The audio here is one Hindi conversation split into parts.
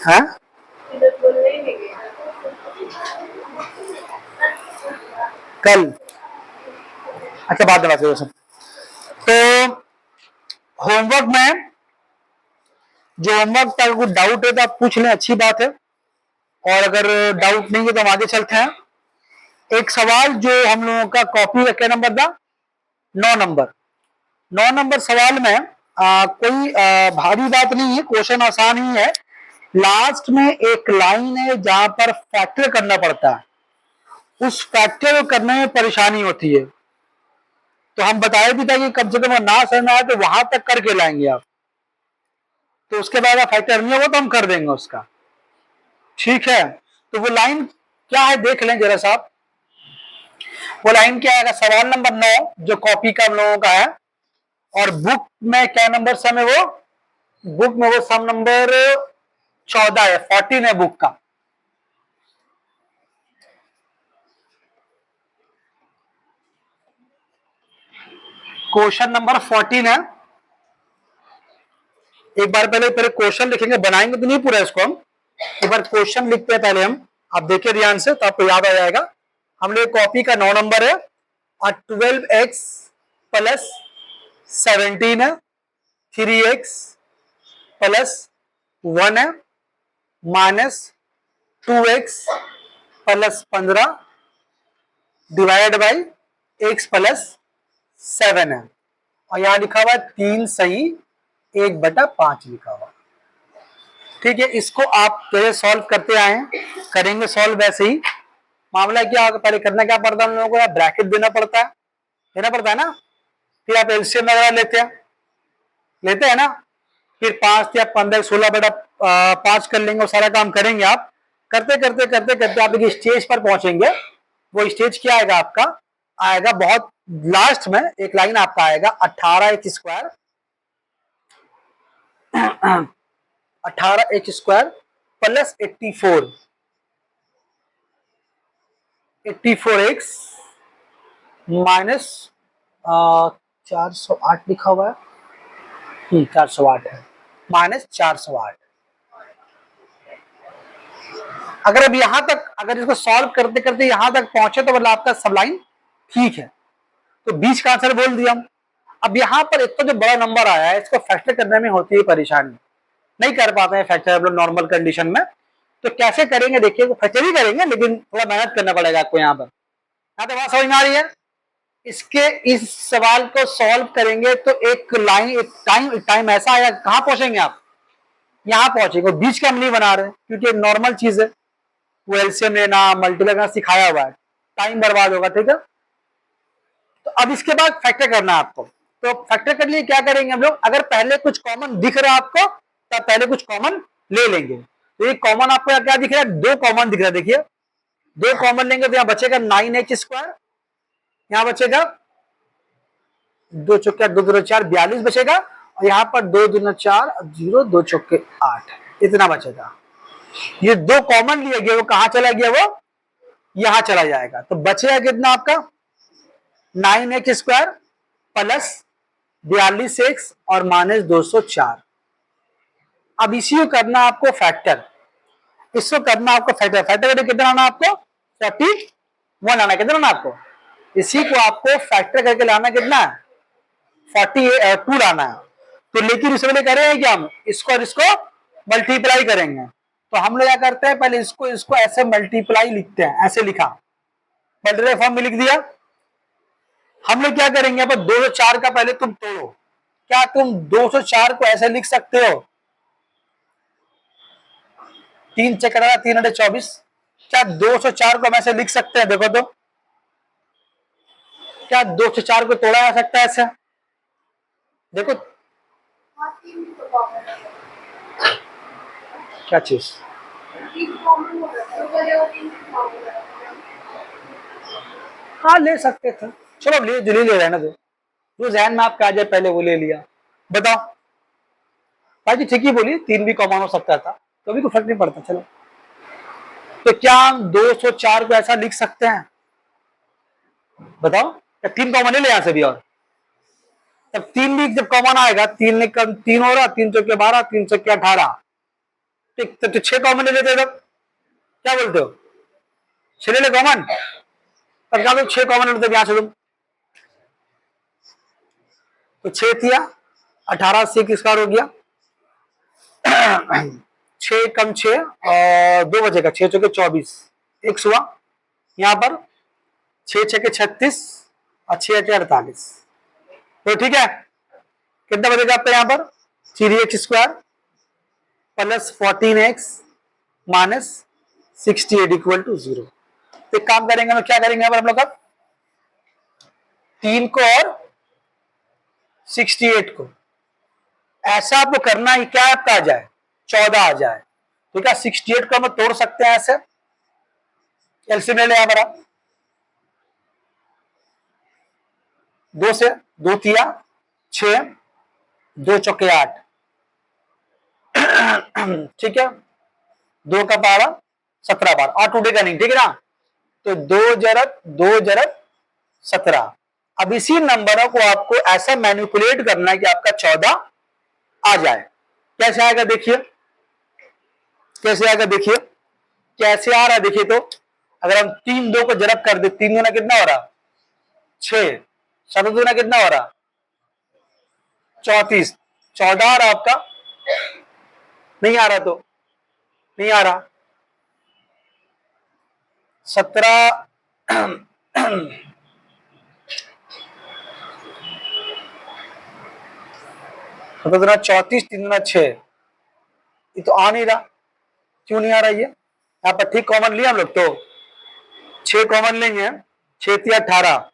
हाँ कल, अच्छा बात बात करो सब। तो होमवर्क में, जो होमवर्क का कुछ डाउट है तो आप पूछ लें, अच्छी बात है। और अगर डाउट नहीं है तो हम आगे चलते हैं। एक सवाल जो हम लोगों का कॉपी का क्या नंबर था, 9 नंबर। 9 नंबर सवाल में कोई भारी बात नहीं है, क्वेश्चन आसान ही है। लास्ट में एक लाइन है जहां पर फैक्टर करना पड़ता है, उस फैक्टर को करने में परेशानी होती है। तो हम बताए भी था कि कम से कम ना समझ में आए तो वहां तक करके लाएंगे आप, तो उसके बाद फैक्टर नहीं होगा तो हम कर देंगे उसका, ठीक है। तो वो लाइन क्या है देख लें जरा साहब। वो लाइन क्या है, सवाल नंबर 9 जो कॉपी का हम लोगों का है, और बुक में क्या नंबर सम है वो, बुक में वो सम नंबर 14 है, 14 है बुक का। क्वेश्चन नंबर 14 है। एक बार पहले पहले क्वेश्चन लिखेंगे, बनाएंगे तो नहीं पूरा इसको हम, एक बार क्वेश्चन लिखते हैं पहले हम। आप देखिए ध्यान से तो आपको याद आ जाएगा। हम लोग कॉपी का 9 नंबर है, और 12x प्लस 17 है, 3x प्लस 1 है, minus 2x plus 15 divide by x plus 7 है। और यहां लिखा हुआ है 3 सही 1/5 लिखा हुआ। ठीक है, इसको आप पहले सॉल्व करते आए हैं, करेंगे सॉल्व वैसे ही। मामला क्या होगा, पहले करना क्या पड़ता है हम लोगों को, यार ब्रैकेट देना पड़ता है ना। फिर आप एलसीएम वगैरह लेते हैं ना। फिर 5 या 15 16/5 कर लेंगे और सारा काम करेंगे आप। करते करते करते करते आप एक स्टेज पर पहुंचेंगे। वो स्टेज क्या आएगा आपका, आएगा बहुत लास्ट में एक लाइन आपका आएगा 18h² 18h² plus 84x minus 408 लिखा हुआ है, 408 है, माइनस 408। अगर अब यहां तक, अगर इसको सॉल्व करते करते यहां तक पहुंचे तो मतलब आपका सब लाइन ठीक है। तो बीच का आंसर बोल दिया हम। अब यहां पर इतना जो बड़ा नंबर आया है इसको फैक्टर करने में होती है परेशानी, नहीं कर पाते हैं फैक्टर हम लोग नॉर्मल कंडीशन में। तो कैसे करेंगे देखिए, फैक्टर ही करेंगे लेकिन थोड़ा मेहनत करना पड़ेगा आपको यहाँ पर। यहाँ तो बात समझ में आ रही है। इसके इस सवाल को सॉल्व करेंगे तो एक लाइन, एक टाइम ऐसा आएगा, कहां पहुंचेंगे आप, यहां पहुंचेंगे। बीच का हम नहीं बना रहे क्योंकि नॉर्मल चीज है, वो एलसीएम लेना मल्टीप्लाई करना सिखाया हुआ है, टाइम बर्बाद होगा, ठीक है। तो अब इसके बाद फैक्टर करना है आपको। तो फैक्टर करने लिए क्या करेंगे हम लोग, अगर पहले कुछ कॉमन दिख रहा है आपको तो पहले कुछ कॉमन ले लेंगे। तो ये कॉमन आपको क्या दिख रहा है, 2 कॉमन दिख रहा है, देखिए 2 कॉमन लेंगे तो यहां बचेगा 9h², यहां बचेगा 2 चौके 2 2 4 42 बचेगा, और यहाँ पर 2 दूना 4 0 2 चौके 8 इतना बचेगा। ये 2 कॉमन लिए गए, वो कहां चला गया, वो यहां चला जाएगा। तो बचेगा कितना आपका 9h² प्लस 42x और माइनस 204। अब इसी को करना आपको फैक्टर, इसको करना आपको फैक्टर, फैक्टर करके कितना आना आपको 41 आना, कितना आना आपको, इसी को आपको फैक्टर करके लाना कितना है 42 लाना है। तो लेकिन इसमें कह रहे हैं कि हम इसको और इसको मल्टीप्लाई करेंगे। तो हम लोग क्या करते हैं, पहले इसको इसको ऐसे मल्टीप्लाई लिखते हैं, ऐसे लिखा मल्टीप्लाई फॉर्म में लिख दिया। हम लोग क्या करेंगे, अब 204 का पहले तुम तोड़ो। क्या तुम 204 को ऐसे लिख सकते हो, 3 चक्कर 324, क्या 204 को हम ऐसे लिख सकते हैं, देखो तो क्या 204 को तोड़ा जा सकता है ऐसे, देखो क्या चीज, हाँ ले सकते थे, चलो ले जो ले रहे हैं ना, जो जहन में आपका आ जाए पहले वो ले लिया। बताओ भाई जी, ठीक ही बोली, 3 भी कॉमन हो सकता था, तो भी कोई फर्क नहीं पड़ता। चलो, तो क्या हम 204 को ऐसा लिख सकते हैं, बताओ, क्या 3 कॉमन ले यहां से भी, और तब 3 भी जब कॉमन आएगा, 3 ने कम 3 हो रहा, 3 चौके 12 3 चौके 18, ठीक, तो 6 कॉमन ले लेते तब, क्या बोलते हो? 6 ले ले कॉमन, तब क्या तुम 6 कॉमन ले लेते यहां से तुम, तो 6 थिया 18 से किसका हो गया 6 कम 6 और 2 बचेगा, 6 चौके 24, x हुआ यहां पर, 6 छके 36 और 6 अटे 48, तो ठीक है। कितना बचेगा आपका यहाँ पर 3x² plus 14x minus 68 equal to 0। तो एक काम करेंगे, हम क्या करेंगे यहाँ पर हम लोग, 3 को और 68 को ऐसा आपको करना है क्या आपका आ जाए 14 आ जाए, तो क्या 68 को हम तोड़ सकते हैं ऐसे, एलसीएम ले लिया हमारा, 2 से 2 तिया 6, 2 चौके 8, ठीक है, 2 का पारा 17 बार, 8 उठेगा नहीं, ठीक है ना, तो 2 जरब 17। अब इसी नंबरों को आपको ऐसा मैनिपुलेट करना है कि आपका 14 आ जाए। कैसे आएगा देखिए, कैसे आएगा देखिए, कैसे आ रहा है देखिए, तो अगर हम 3 2 को जरब कर दे, 3 दूना कितना हो रहा 6, 7 दूना कितना हो रहा 34, 14 आ रहा आपका, नहीं आ रहा, तो नहीं आ रहा 17 17 34, 3 दूना 6, ये तो आ नहीं रहा, क्यों नहीं आ रहा, ये यहाँ पर ठीक कॉमन लिया हम लोग, तो 6 कॉमन लेंगे, 6 तिया 18,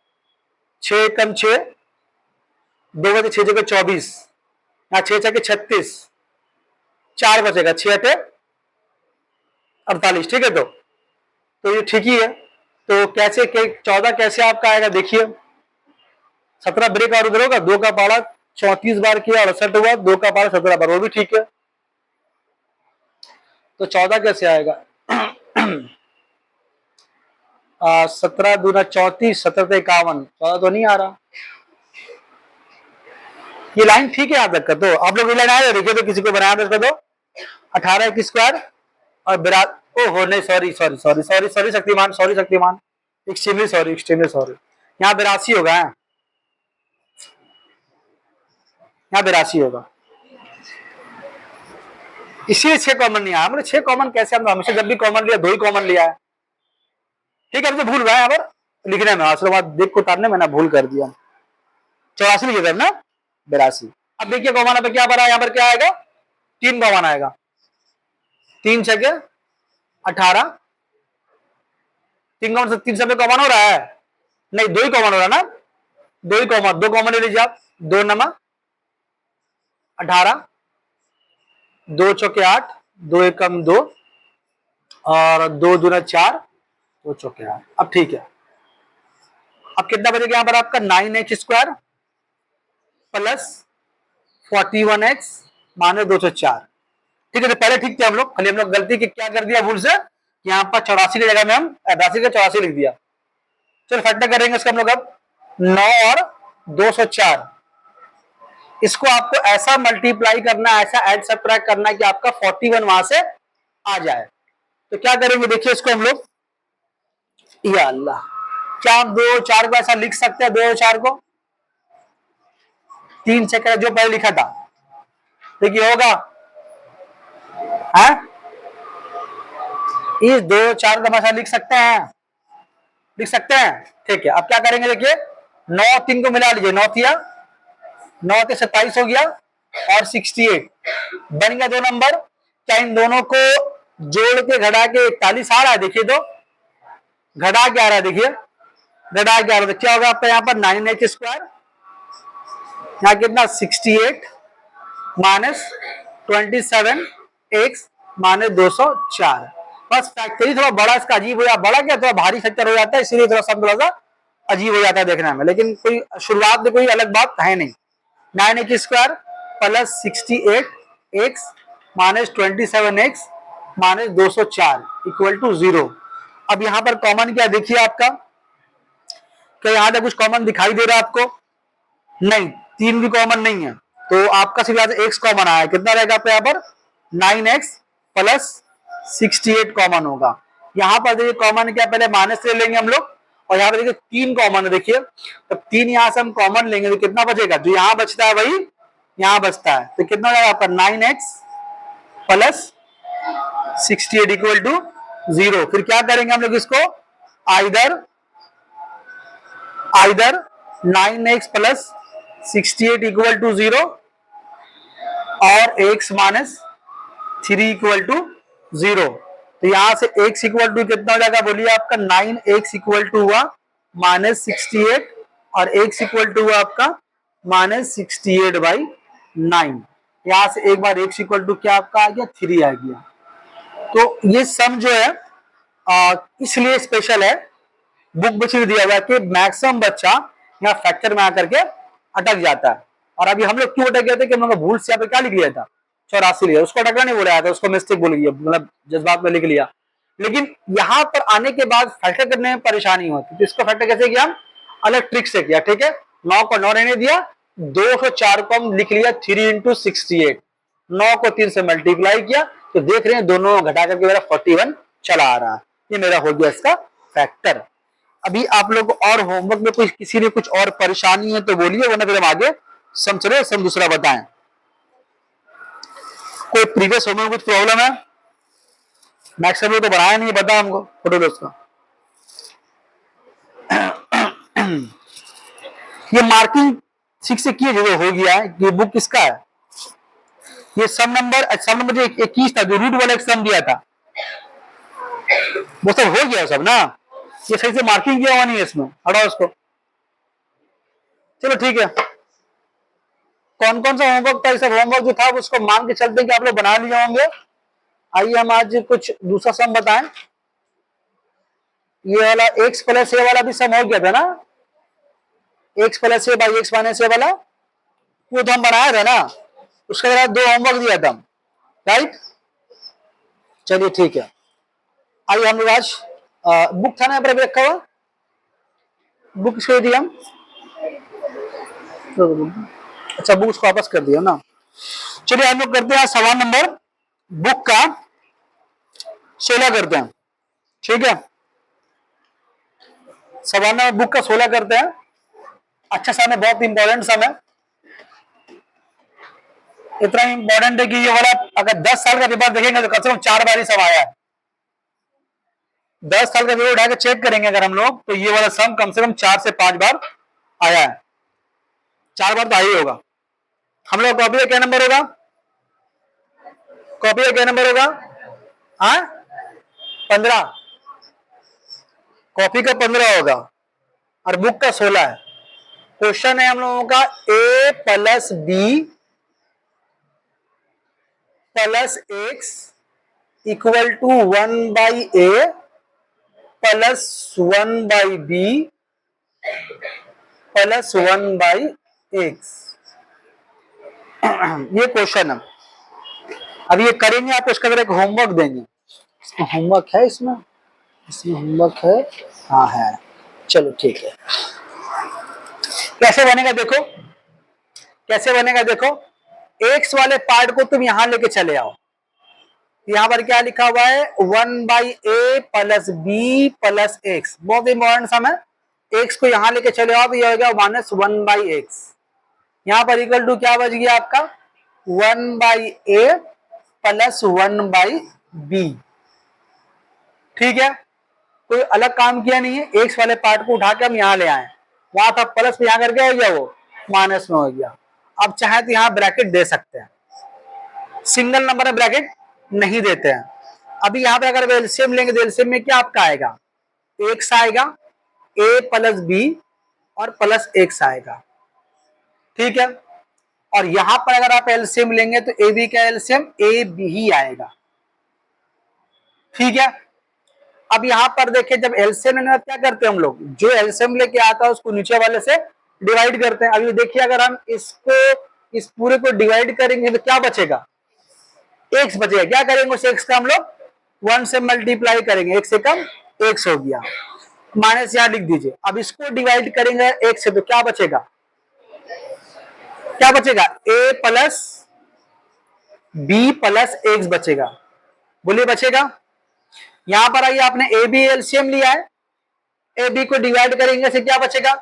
6 कम 6, 2 बचे 6 जगह 24, यहाँ 6 छके 36, 4 बचेगा 6 अटे 48, ठीक है, तो ये ठीक ही है। तो कैसे 14 कैसे आपका आएगा देखिए, 17 ब्रेक और उधर होगा, 2 का पारा 34 बार किया 68 हुआ, 2 का पारा 17 बार, वो भी ठीक है, तो 14 कैसे आएगा 17 दूना 34, 17 से 51, 14 तो नहीं आ रहा, ये लाइन ठीक है यहाँ तक का, तो आप लोग ये लाइन आए देखिए, तो किसी को बनाया था दो 18x² और ओ हो नहीं, सॉरी शक्तिमान, एक्सट्रीमली सॉरी, यहाँ 82 होगा, यहाँ 82 होगा, इसीलिए 6 कॉमन नहीं आया, 6 कॉमन कैसे, हम हमेशा जब भी कॉमन लिया 2 ही कॉमन लिया है, ठीक है, हमसे भूल रहा है यहाँ पर लिखने में, असल बात देख को उतारने मैंने भूल कर दिया, 84 लिखे थे ना 82। अब देखिए कॉमन पे क्या बना, यहाँ पर क्या आएगा 3 कॉमन आएगा, 3 छके 18, 3 कॉमन 3 सब कॉमन हो रहा है, नहीं 2 ही कॉमन हो रहा है ना, 2 कॉमन ले लीजिए आप, 2 नमा 18, 2 चौके 8, 2 एकम 2 और 2 दूना 4, 2 चौके 8, अब ठीक है। अब कितना बचेगा यहाँ पर आपका 9x² प्लस 41x माइनस 204, ठीक है, तो पहले ठीक थे हम लोग, खाली हम लोग गलती की क्या कर दिया भूल से, यहाँ पर 84 की जगह में हम 88 का 84 लिख दिया। चलो फैक्टर करेंगे इसका हम लोग, अब 9 और 204, इसको आपको ऐसा मल्टीप्लाई करना है, ऐसा ऐड सबट्रैक्ट करना है कि आपका 41 वहां से आ जाए। तो क्या करेंगे देखिए इसको हम लोग, या अल्लाह, क्या हम 2 4 को ऐसा लिख सकते हैं, 2 4 को 3 से जो पहले लिखा था, देखिए होगा है, इस 2 4 का ऐसा लिख सकते हैं, ठीक है। अब क्या करेंगे देखिए, 9 3 को मिला लीजिए, 9 तिया 9 के 27 हो गया और 68 बन गया 2 नंबर, क्या इन दोनों को जोड़ के घटा के 41 आ रहा है, देखिए तो घटा के आ रहा है, देखिए घटा के आ रहा है, तो क्या होगा आपका यहाँ पर 9x², यहाँ कितना 68 माइनस 27x माइनस 204, बस फैक्टरी थोड़ा बड़ा इसका अजीब हो जाता, बड़ा क्या थोड़ा भारी फैक्टर हो जाता है, इसीलिए थोड़ा सब थोड़ा सा अजीब हो जाता है देखने में, लेकिन कोई शुरुआत में कोई अलग बात है नहीं। 9x² plus 68x minus 27x minus 204 equal to 0। अब यहाँ पर कॉमन क्या देखिए आपका, क्या यहाँ पे कुछ कॉमन दिखाई दे रहा है आपको, नहीं 3 भी कॉमन नहीं है, तो आपका सिर्फ यहाँ से x कॉमन आया, कितना रहेगा आपका यहाँ पर 9x प्लस 68 कॉमन होगा। यहाँ पर देखिए कॉमन क्या, पहले माइनस ले लेंगे हम लोग, और यहाँ पर देखिए 3 कॉमन है, देखिए तब 3 यहाँ से हम कॉमन लेंगे तो कितना बचेगा, जो यहाँ बचता है वही यहाँ बचता है, तो कितना हो जाएगा आपका 9x प्लस 68 इक्वल टू 0। फिर क्या करेंगे हम लोग इसको, either 9x plus 68 equal to 0 और x माइनस 3 इक्वल टू 0। तो यहां से x इक्वल टू कितना हो जाएगा, बोलिए आपका 9x इक्वल टू हुआ माइनस 68 और x इक्वल टू हुआ आपका माइनस 68/9। यहां से एक बार x इक्वल टू क्या आपका आ गया, 3 आ गया। तो ये सम जो है इसलिए स्पेशल है, बुक में दिया हुआ है कि मैक्सिमम बच्चा यहाँ फैक्टर में आकर के अटक जाता है। और अभी हम लोग क्यों अटक गए थे कि हम लोग भूल से यहाँ पे क्या लिख लिया था, 84 लिया, उसको अटकना नहीं बोला था, उसको मिस्टेक बोल गया, मतलब जज्बात में लिख लिया। लेकिन यहाँ पर आने के बाद फैक्टर करने में परेशानी होती, तो इसको फैक्टर कैसे किया, हम अलग ट्रिक से किया। ठीक है, 9 को 9 रहने दिया, 204 को हम लिख लिया 3 इंटू 68, 9 को 3 से मल्टीप्लाई किया, तो देख रहे हैं दोनों घटा करके मेरा 41 चला आ रहा है। ये मेरा हो गया इसका फैक्टर। अभी आप लोग और होमवर्क में कोई किसी ने कुछ और परेशानी है तो बोलिए, वरना फिर हम आगे सम चले सम दूसरा बताएं। कोई प्रीवियस होमवर्क में कुछ प्रॉब्लम है, मैक्स हम लोग तो बनाया नहीं, बता हमको फोटो दो उसका। ये मार्किंग ठीक से किए जो हो गया है, ये बुक किसका है, ये सम नंबर जो 21 था, जो रूट वाला एक सम दिया था, वो सब हो गया सब ना, ये सही से मार्किंग किया हुआ नहीं है इसमें, हटाओ उसको। चलो ठीक है, कौन कौन सा होमवर्क था, सब होमवर्क जो था उसको मान के चलते हैं कि आप लोग बना लिए होंगे। आइए हम आज कुछ दूसरा सम बताएं। ये वाला x प्लस ए वाला भी सम हो गया था ना, x plus a by x minus a वाला, वो तो हम बनाया था ना, उसके बाद 2 होमवर्क दिया था, राइट। चलिए ठीक है, आइए हम लोग आज बुक था ना पर रखा हुआ, बुक इसको दिया हम, अच्छा बुक उसको वापस कर दिया ना। चलिए हम लोग करते हैं सवाल नंबर बुक का 16 करते हैं। ठीक है, सवाल नंबर बुक का 16 करते हैं। अच्छा सम है, बहुत इंपॉर्टेंट सम है, इतना इंपॉर्टेंट है कि ये वाला अगर 10 साल का पेपर देखेंगे तो कम से कम 4 बार ही सम आया है। 10 साल का पेपर उठा के चेक करेंगे अगर हम लोग, तो ये वाला सम कम से कम 4 से 5 बार आया है, 4 बार तो आया होगा। हम लोग कॉपी का क्या नंबर होगा, कॉपी का क्या नंबर होगा, हाँ 15, कॉपी का 15 होगा और बुक का 16 है। क्वेश्चन है हम लोगों का a plus B plus X equal to 1/a plus 1/b plus 1/x, ये क्वेश्चन है। अब ये करेंगे, आप उसका एक होमवर्क देंगे, इसमें होमवर्क है, इसमें होमवर्क है, हाँ है। चलो ठीक है, कैसे बनेगा देखो, कैसे बनेगा देखो, एक्स वाले पार्ट को तुम यहां लेके चले आओ, यहां पर क्या लिखा हुआ है 1/a plus B plus X, बहुत इंपॉर्टेंट सम है। एक्स को यहां लेके चले आओ तो यह हो गया माइनस 1/x, यहां पर इक्वल टू क्या बच गया आपका 1/a प्लस 1/b। ठीक है, कोई अलग काम किया नहीं है, एक्स वाले पार्ट को उठा के हम यहां ले आए, वहां था प्लस में, यहां करके हो गया वो माइनस में हो गया। अब चाहे तो यहां ब्रैकेट दे सकते हैं, सिंगल नंबर में ब्रैकेट नहीं देते हैं। अभी यहां पे अगर एलसीएम लेंगे तो एलसीएम में क्या आपका आएगा, एक्स आएगा, ए प्लस बी और प्लस एक्स आएगा। ठीक है, और यहां पर अगर आप एलसीएम लेंगे तो ए बी का एलसीएम ए बी ही आएगा। ठीक है, अब यहां पर देखिए जब एलसीएम लेना क्या करते हैं हम लोग, जो एलसीएम लेके आता है उसको नीचे वाले से डिवाइड करते हैं। अभी देखिए अगर हम इसको इस पूरे को डिवाइड करेंगे तो क्या बचेगा, एक्स बचेगा। क्या करेंगे उस एक्स का हम लोग 1 से मल्टीप्लाई करेंगे, एक से कम एक्स हो गया, माइनस यहां लिख दीजिए। अब इसको डिवाइड करेंगे एक्स से तो क्या बचेगा, क्या बचेगा, ए प्लस बी प्लस एक्स बचेगा। बोलिए बचेगा। यहां पर आइए, आपने ए बी एलसीएम लिया है, ए बी को डिवाइड करेंगे से क्या बचेगा,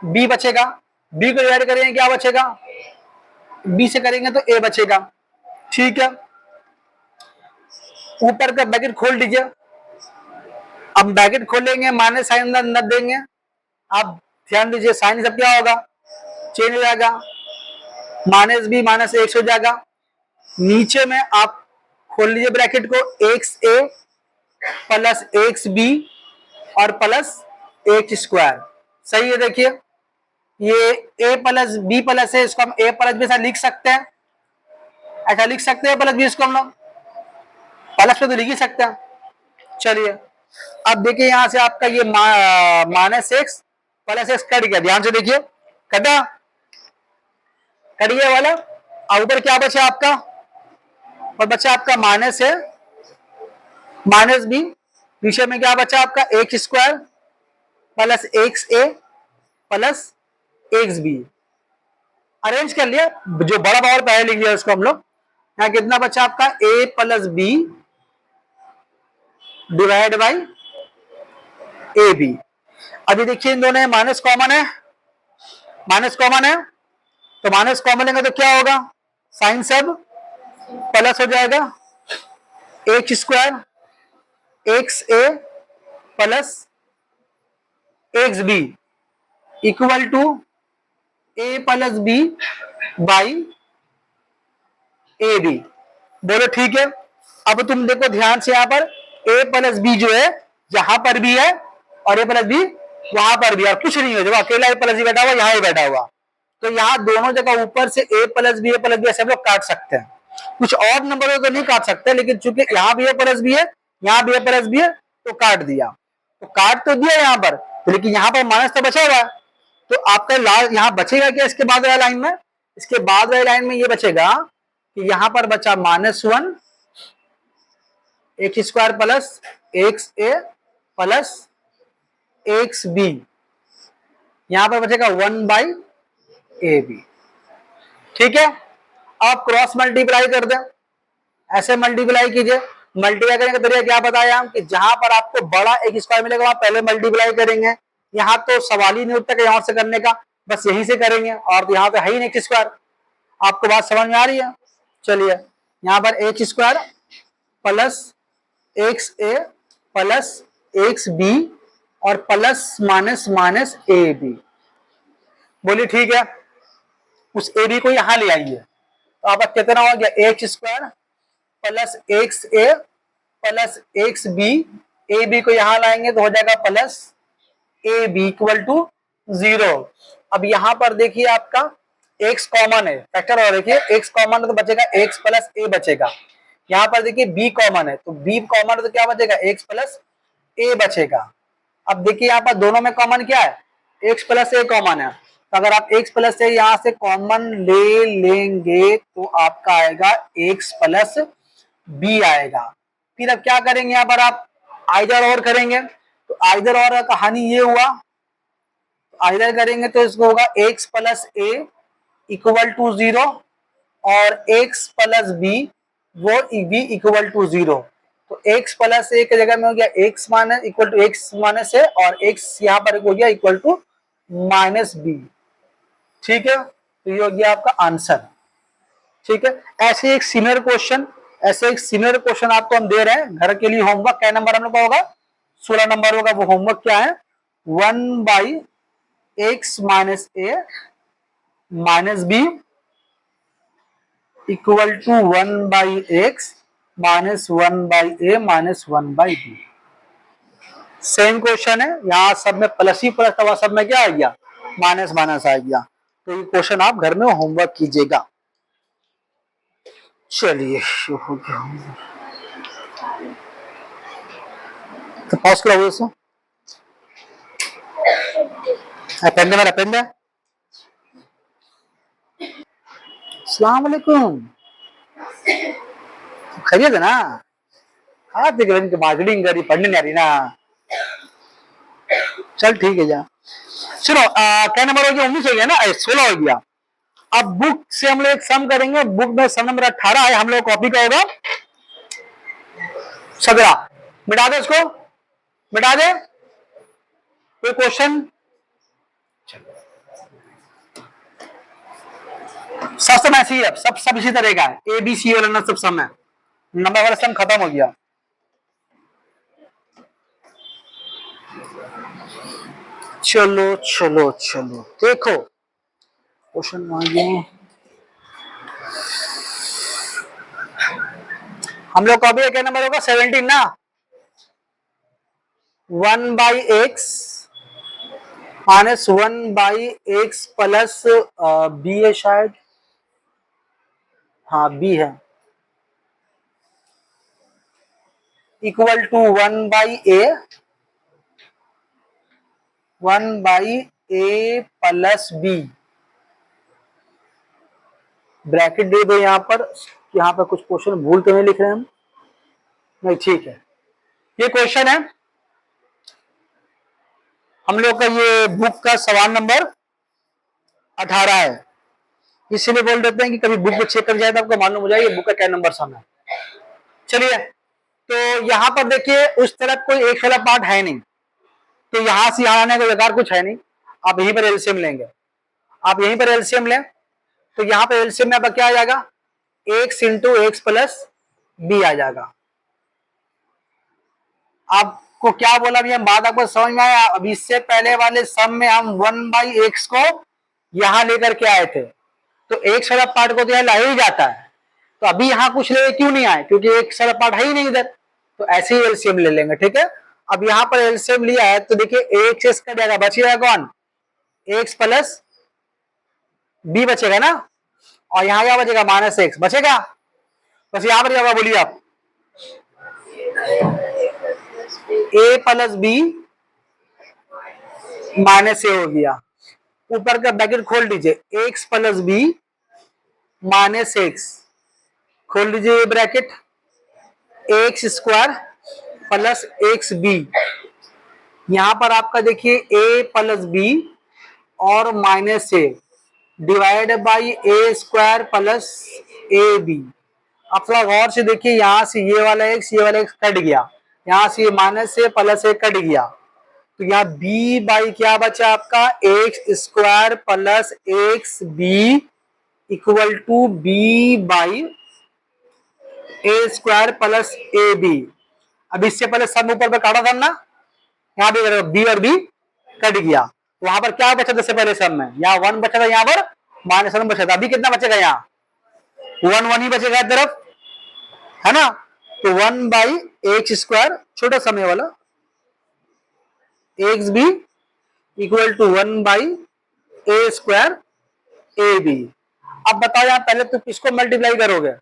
बी बचेगा। बी को डिवाइड करेंगे क्या बचेगा, बी से करेंगे तो ए बचेगा। ठीक है, ऊपर का ब्रैकेट खोल दीजिए। अब ब्रैकेट खोलेंगे, माइनस साइन न देंगे। आप ध्यान दीजिए, साइन सब क्या होगा, चेंज हो जाएगा, माइनस बी माइनस एक्स हो जाएगा। नीचे में आप खोल लीजिए ब्रैकेट को, x A plus X B और प्लस एक्स स्क्वायर। सही है, देखिए ये ए प्लस बी प्लस है, इसको हम ए प्लस बी ऐसा लिख सकते हैं, ऐसा लिख सकते हैं प्लस बी, इसको हम लोग प्लस पे तो लिख ही सकते हैं। चलिए अब देखिए, यहां से आपका ये minus x plus x cut गया, ध्यान से देखिए, कटा, कट गया वाला। और ऊपर क्या बचा आपका, और बचा आपका माइनस है माइनस बी, नीचे में क्या बचा आपका X square plus X A plus X B. Arrange कर लिया, जो बड़ा पावर पहले लिख लिया उसको हम लोग। यहाँ कितना बचा आपका, a plus b divide by A b. अभी देखिए इन दोनों में माइनस कॉमन है, माइनस कॉमन है, तो माइनस कॉमन लेंगे तो क्या होगा, साइन सब प्लस हो जाएगा, X square X A plus X B equal to A plus B by A B. बोलो ठीक है। अब तुम देखो ध्यान से, यहां पर ए प्लस बी जो है यहां पर भी है और ए प्लस बी वहां पर भी है, और कुछ नहीं है, जो अकेला ए प्लस बी बैठा हुआ यहां ही बैठा हुआ, तो यहां दोनों जगह ऊपर से ए प्लस बी ऐसे हम लोग काट सकते हैं। कुछ और नंबर तो नहीं काट सकते, लेकिन चूंकि यहाँ भी ए प्लस बी है, यहाँ भी ए प्लस बी है, तो काट दिया, तो काट तो दिया यहाँ पर, तो लेकिन यहाँ पर माइनस तो बचा हुआ है, तो आपका लास्ट यहाँ बचेगा क्या, इसके बाद वाली लाइन में, इसके बाद वाली लाइन में ये बचेगा कि यहां पर बचा -1 x square plus X A plus X B, यहां पर बचेगा 1 ए बी। ठीक है, आप क्रॉस मल्टीप्लाई कर दें, ऐसे मल्टीप्लाई कीजिए। मल्टीप्लाई करने का तरीका क्या बताया हम, कि जहां पर आपको बड़ा एक स्क्वायर मिलेगा वहां पहले मल्टीप्लाई करेंगे। यहाँ तो सवाल ही नहीं उठता कि यहां से करने का, बस यहीं से करेंगे, और यहाँ पे है ही नहीं एक्स स्क्वायर। आपको बात समझ में आ रही है। चलिए यहाँ पर X square plus X A plus X B और प्लस माइनस माइनस ए बी। बोलिए ठीक है, उस ए बी को यहां ले आइए, तो आपका कितना हो गया, X square plus X A plus X B, A B को यहां लाएंगे तो हो जाएगा plus A B equal to 0। अब यहां पर देखिए आपका x कॉमन है, फैक्टर, और देखिए x कॉमन है तो बचेगा x प्लस ए बचेगा। यहां पर देखिए b कॉमन है, तो b कॉमन है तो क्या बचेगा, x प्लस ए बचेगा। अब देखिए यहाँ पर दोनों में कॉमन क्या है, x प्लस ए कॉमन है, तो अगर आप x प्लस ए यहां से कॉमन ले लेंगे तो आपका आएगा x प्लस बी आएगा। फिर अब क्या करेंगे, यहाँ पर आप आइदर और करेंगे, तो आइदर और का कहानी ये हुआ, आइदर करेंगे तो इसको होगा x plus A equal to 0 और x प्लस बी वो b इक्वल टू 0। तो x प्लस ए की जगह में हो गया x minus equal to x minus है, और x यहाँ पर हो गया इक्वल टू माइनस बी। ठीक है, तो ये हो गया आपका आंसर। ठीक है, ऐसे एक सिमिलर क्वेश्चन आपको हम दे रहे हैं घर के लिए। होमवर्क क्या नंबर हम लोग का होगा, 16 नंबर होगा। वो होमवर्क क्या है, 1/x minus A minus B equal to 1/x minus 1/a minus 1/b। Same question है, यहाँ सब में प्लस ही प्लस था, सब में क्या आ गया, माइनस माइनस आ गया। तो ये क्वेश्चन आप घर में होमवर्क कीजिएगा। चलिए हो गया, तो पॉज करो इसको। पेन मेरा पेन है। अस्सलाम वालेकुम, खैरियत है ना? हाँ देख रहे मार्केटिंग करी, पढ़ने नहीं आ रही ना, चल ठीक है जा। सुनो क्या नंबर हो गया, 19 हो गया ना, 16 हो गया। अब बुक से हम लोग एक सम करेंगे, बुक में सम नंबर 18 है, हम लोग कॉपी का होगा 17। मिटा दे इसको, मिटा दे। कोई क्वेश्चन? सब सम ऐसे ही है, सब इसी तरह का है, ए बी सी वाला ना सब सम है, नंबर वाला सम खत्म हो गया। चलो चलो चलो देखो क्वेश्चन मांगे हम लोग का भी क्या नंबर होगा 17 ना। 1/x -1/x प्लस बी है शायद, हाँ बी है, equal to 1/a plus b, bracket दे दो यहां पर। यहां पर कुछ क्वेश्चन भूल तो नहीं लिख रहे हैं हम? नहीं, ठीक है। ये क्वेश्चन है हम लोग का, ये बुक का सवाल नंबर 18 है, इसीलिए बोल देते हैं कि कभी बुक को चेक कर जाए तो आपको मालूम हो जाए ये बुक का क्या नंबर सम है। चलिए, तो यहां पर देखिए उस तरफ कोई एक वाला पार्ट है नहीं, तो यहां से यहां आने का बेकार कुछ है नहीं, आप यहीं पर एलसीएम लेंगे। आप यहीं पर एलसीएम लें तो यहाँ पर एलसीएम में आपका क्या आ जाएगा, x into x plus b आ जाएगा। आपको क्या बोला भैया, बात आपको समझ में आया? अब इससे पहले वाले सम में हम 1/x को यहां लेकर के आए थे, तो एक्स वाला पार्ट को तो यहाँ लाया ही जाता है, तो अभी यहाँ कुछ ले क्यों नहीं आए, क्योंकि एक्स वाला पार्ट है ही नहीं इधर, तो ऐसे ही एलसीएम ले लेंगे। ठीक है, अब यहाँ पर एलसीएम लिया है तो देखिए एक्स का जाएगा, बचेगा कौन, एक्स प्लस बी बचेगा ना, और यहाँ क्या बचेगा, -x बचेगा। बस यहाँ पर क्या बोलिए आप, a प्लस बी -a हो गया, ऊपर का ब्रैकेट खोल दीजिए, x प्लस बी -x खोल दीजिए bracket, X square plus X B, यहां पर आपका देखिए a प्लस बी और -a divide by A square plus A B. आप थोड़ा गौर से देखिए, यहां से ये वाला एक्स कट गया, यहां से ये -a प्लस ए कट गया, तो यहाँ b बाई क्या बचा आपका, X square plus X B equal to B by A square plus A B. अब इससे पहले सब ऊपर पे काटा था ना, यहाँ भी बी और बी कट गया, तो वहां पर क्या बचा था इससे पहले सब में, यहाँ 1 बचा था, यहाँ पर -1 बचा था, अभी कितना बचेगा, यहाँ 1 ही बचेगा इस तरफ, है ना। तो 1/एक्स स्क्वायर छोटा समय वाला एक्स बी इक्वल टू 1/ए स्क्वायर ए बी। अब बताओ यहाँ पहले तो किसको मल्टीप्लाई करोगे,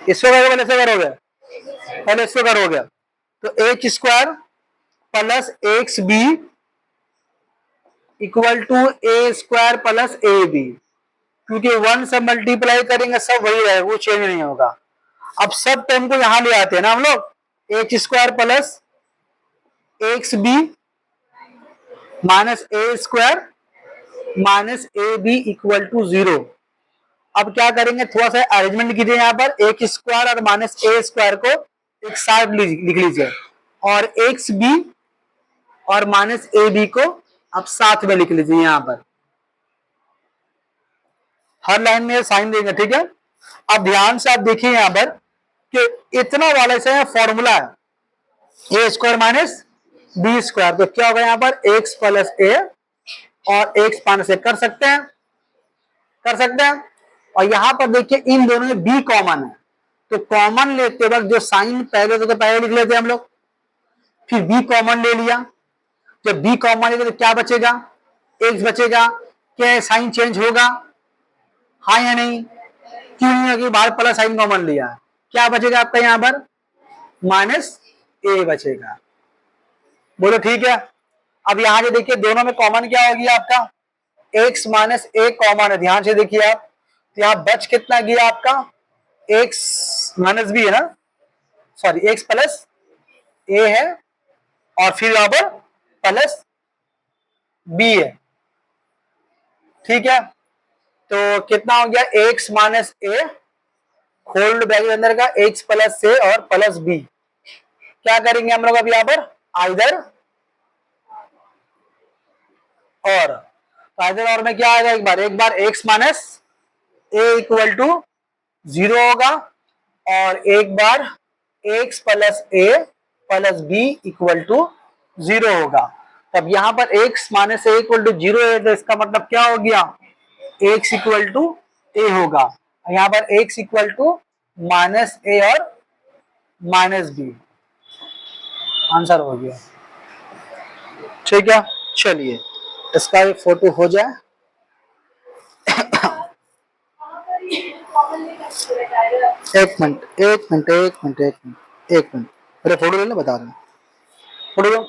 इसको करोगे पहले से करोगे, पहले इसको करोगे, तो X square plus X B equal to A square plus A B, क्योंकि 1 से मल्टीप्लाई करेंगे सब वही रहेगा, वो चेंज नहीं होगा। अब सब टर्म को यहां ले आते हैं ना हम लोग, X square plus X B minus A square minus A B equal to 0। अब क्या करेंगे, थोड़ा सा अरेंजमेंट कीजिए, यहाँ पर एक्स स्क्वायर और माइनस ए स्क्वायर को एक साथ लिख लीजिए, और एक्स बी और माइनस ए बी को आप साथ में लिख लीजिए, यहां पर हर लाइन में साइन देंगे। ठीक है, अब ध्यान से आप देखिए यहां पर कि इतना वाला ऐसा फॉर्मूला है ए स्क्वायर माइनस बी स्क्वायर, तो क्या होगा यहाँ पर एक्स प्लस ए और एक्स माइनस ए, कर सकते हैं, कर सकते हैं। और यहां पर देखिए इन दोनों में बी कॉमन है, तो कॉमन लेते वक्त जो साइन पहले तो पहले लिख लेते हैं हम लोग, फिर बी कॉमन ले लिया, जब बी कॉमन लेते तो क्या बचेगा, एक्स बचेगा। क्या साइन चेंज होगा, हाँ या नहीं, क्यों नहीं होगी, बाहर प्लस साइन कॉमन लिया, क्या बचेगा आपका यहाँ पर, माइनस ए बचेगा। बोलो ठीक है। अब यहां से देखिए दोनों में कॉमन क्या होगी आपका, एक्स माइनस ए कॉमन है, ध्यान से देखिए आप, तो यहां बच कितना गया आपका, एक्स माइनस बी है ना, सॉरी एक्स प्लस ए है, और फिर यहां पर प्लस बी है, ठीक है, तो कितना हो गया x माइनस ए होल्ड ब्रैकेट अंदर का x प्लस ए और प्लस बी। क्या करेंगे हम लोग अब यहां पर आइदर और, तो आइदर और में क्या आएगा, एक बार x minus A equal to 0 होगा और एक बार x plus A plus B equal to 0 होगा। तब यहां पर x minus A equal to 0 है, तो इसका मतलब क्या हो गया, x इक्वल टू ए होगा। यहां पर x इक्वल टू माइनस ए और माइनस बी, आंसर हो गया। ठीक है, चलिए इसका एक फोटो हो जाए। एक मिनट एक मिनट एक मिनट एक मिनट एक मिनट, अरे फोटो ले लो, बता रहे हैं, फोटो लो।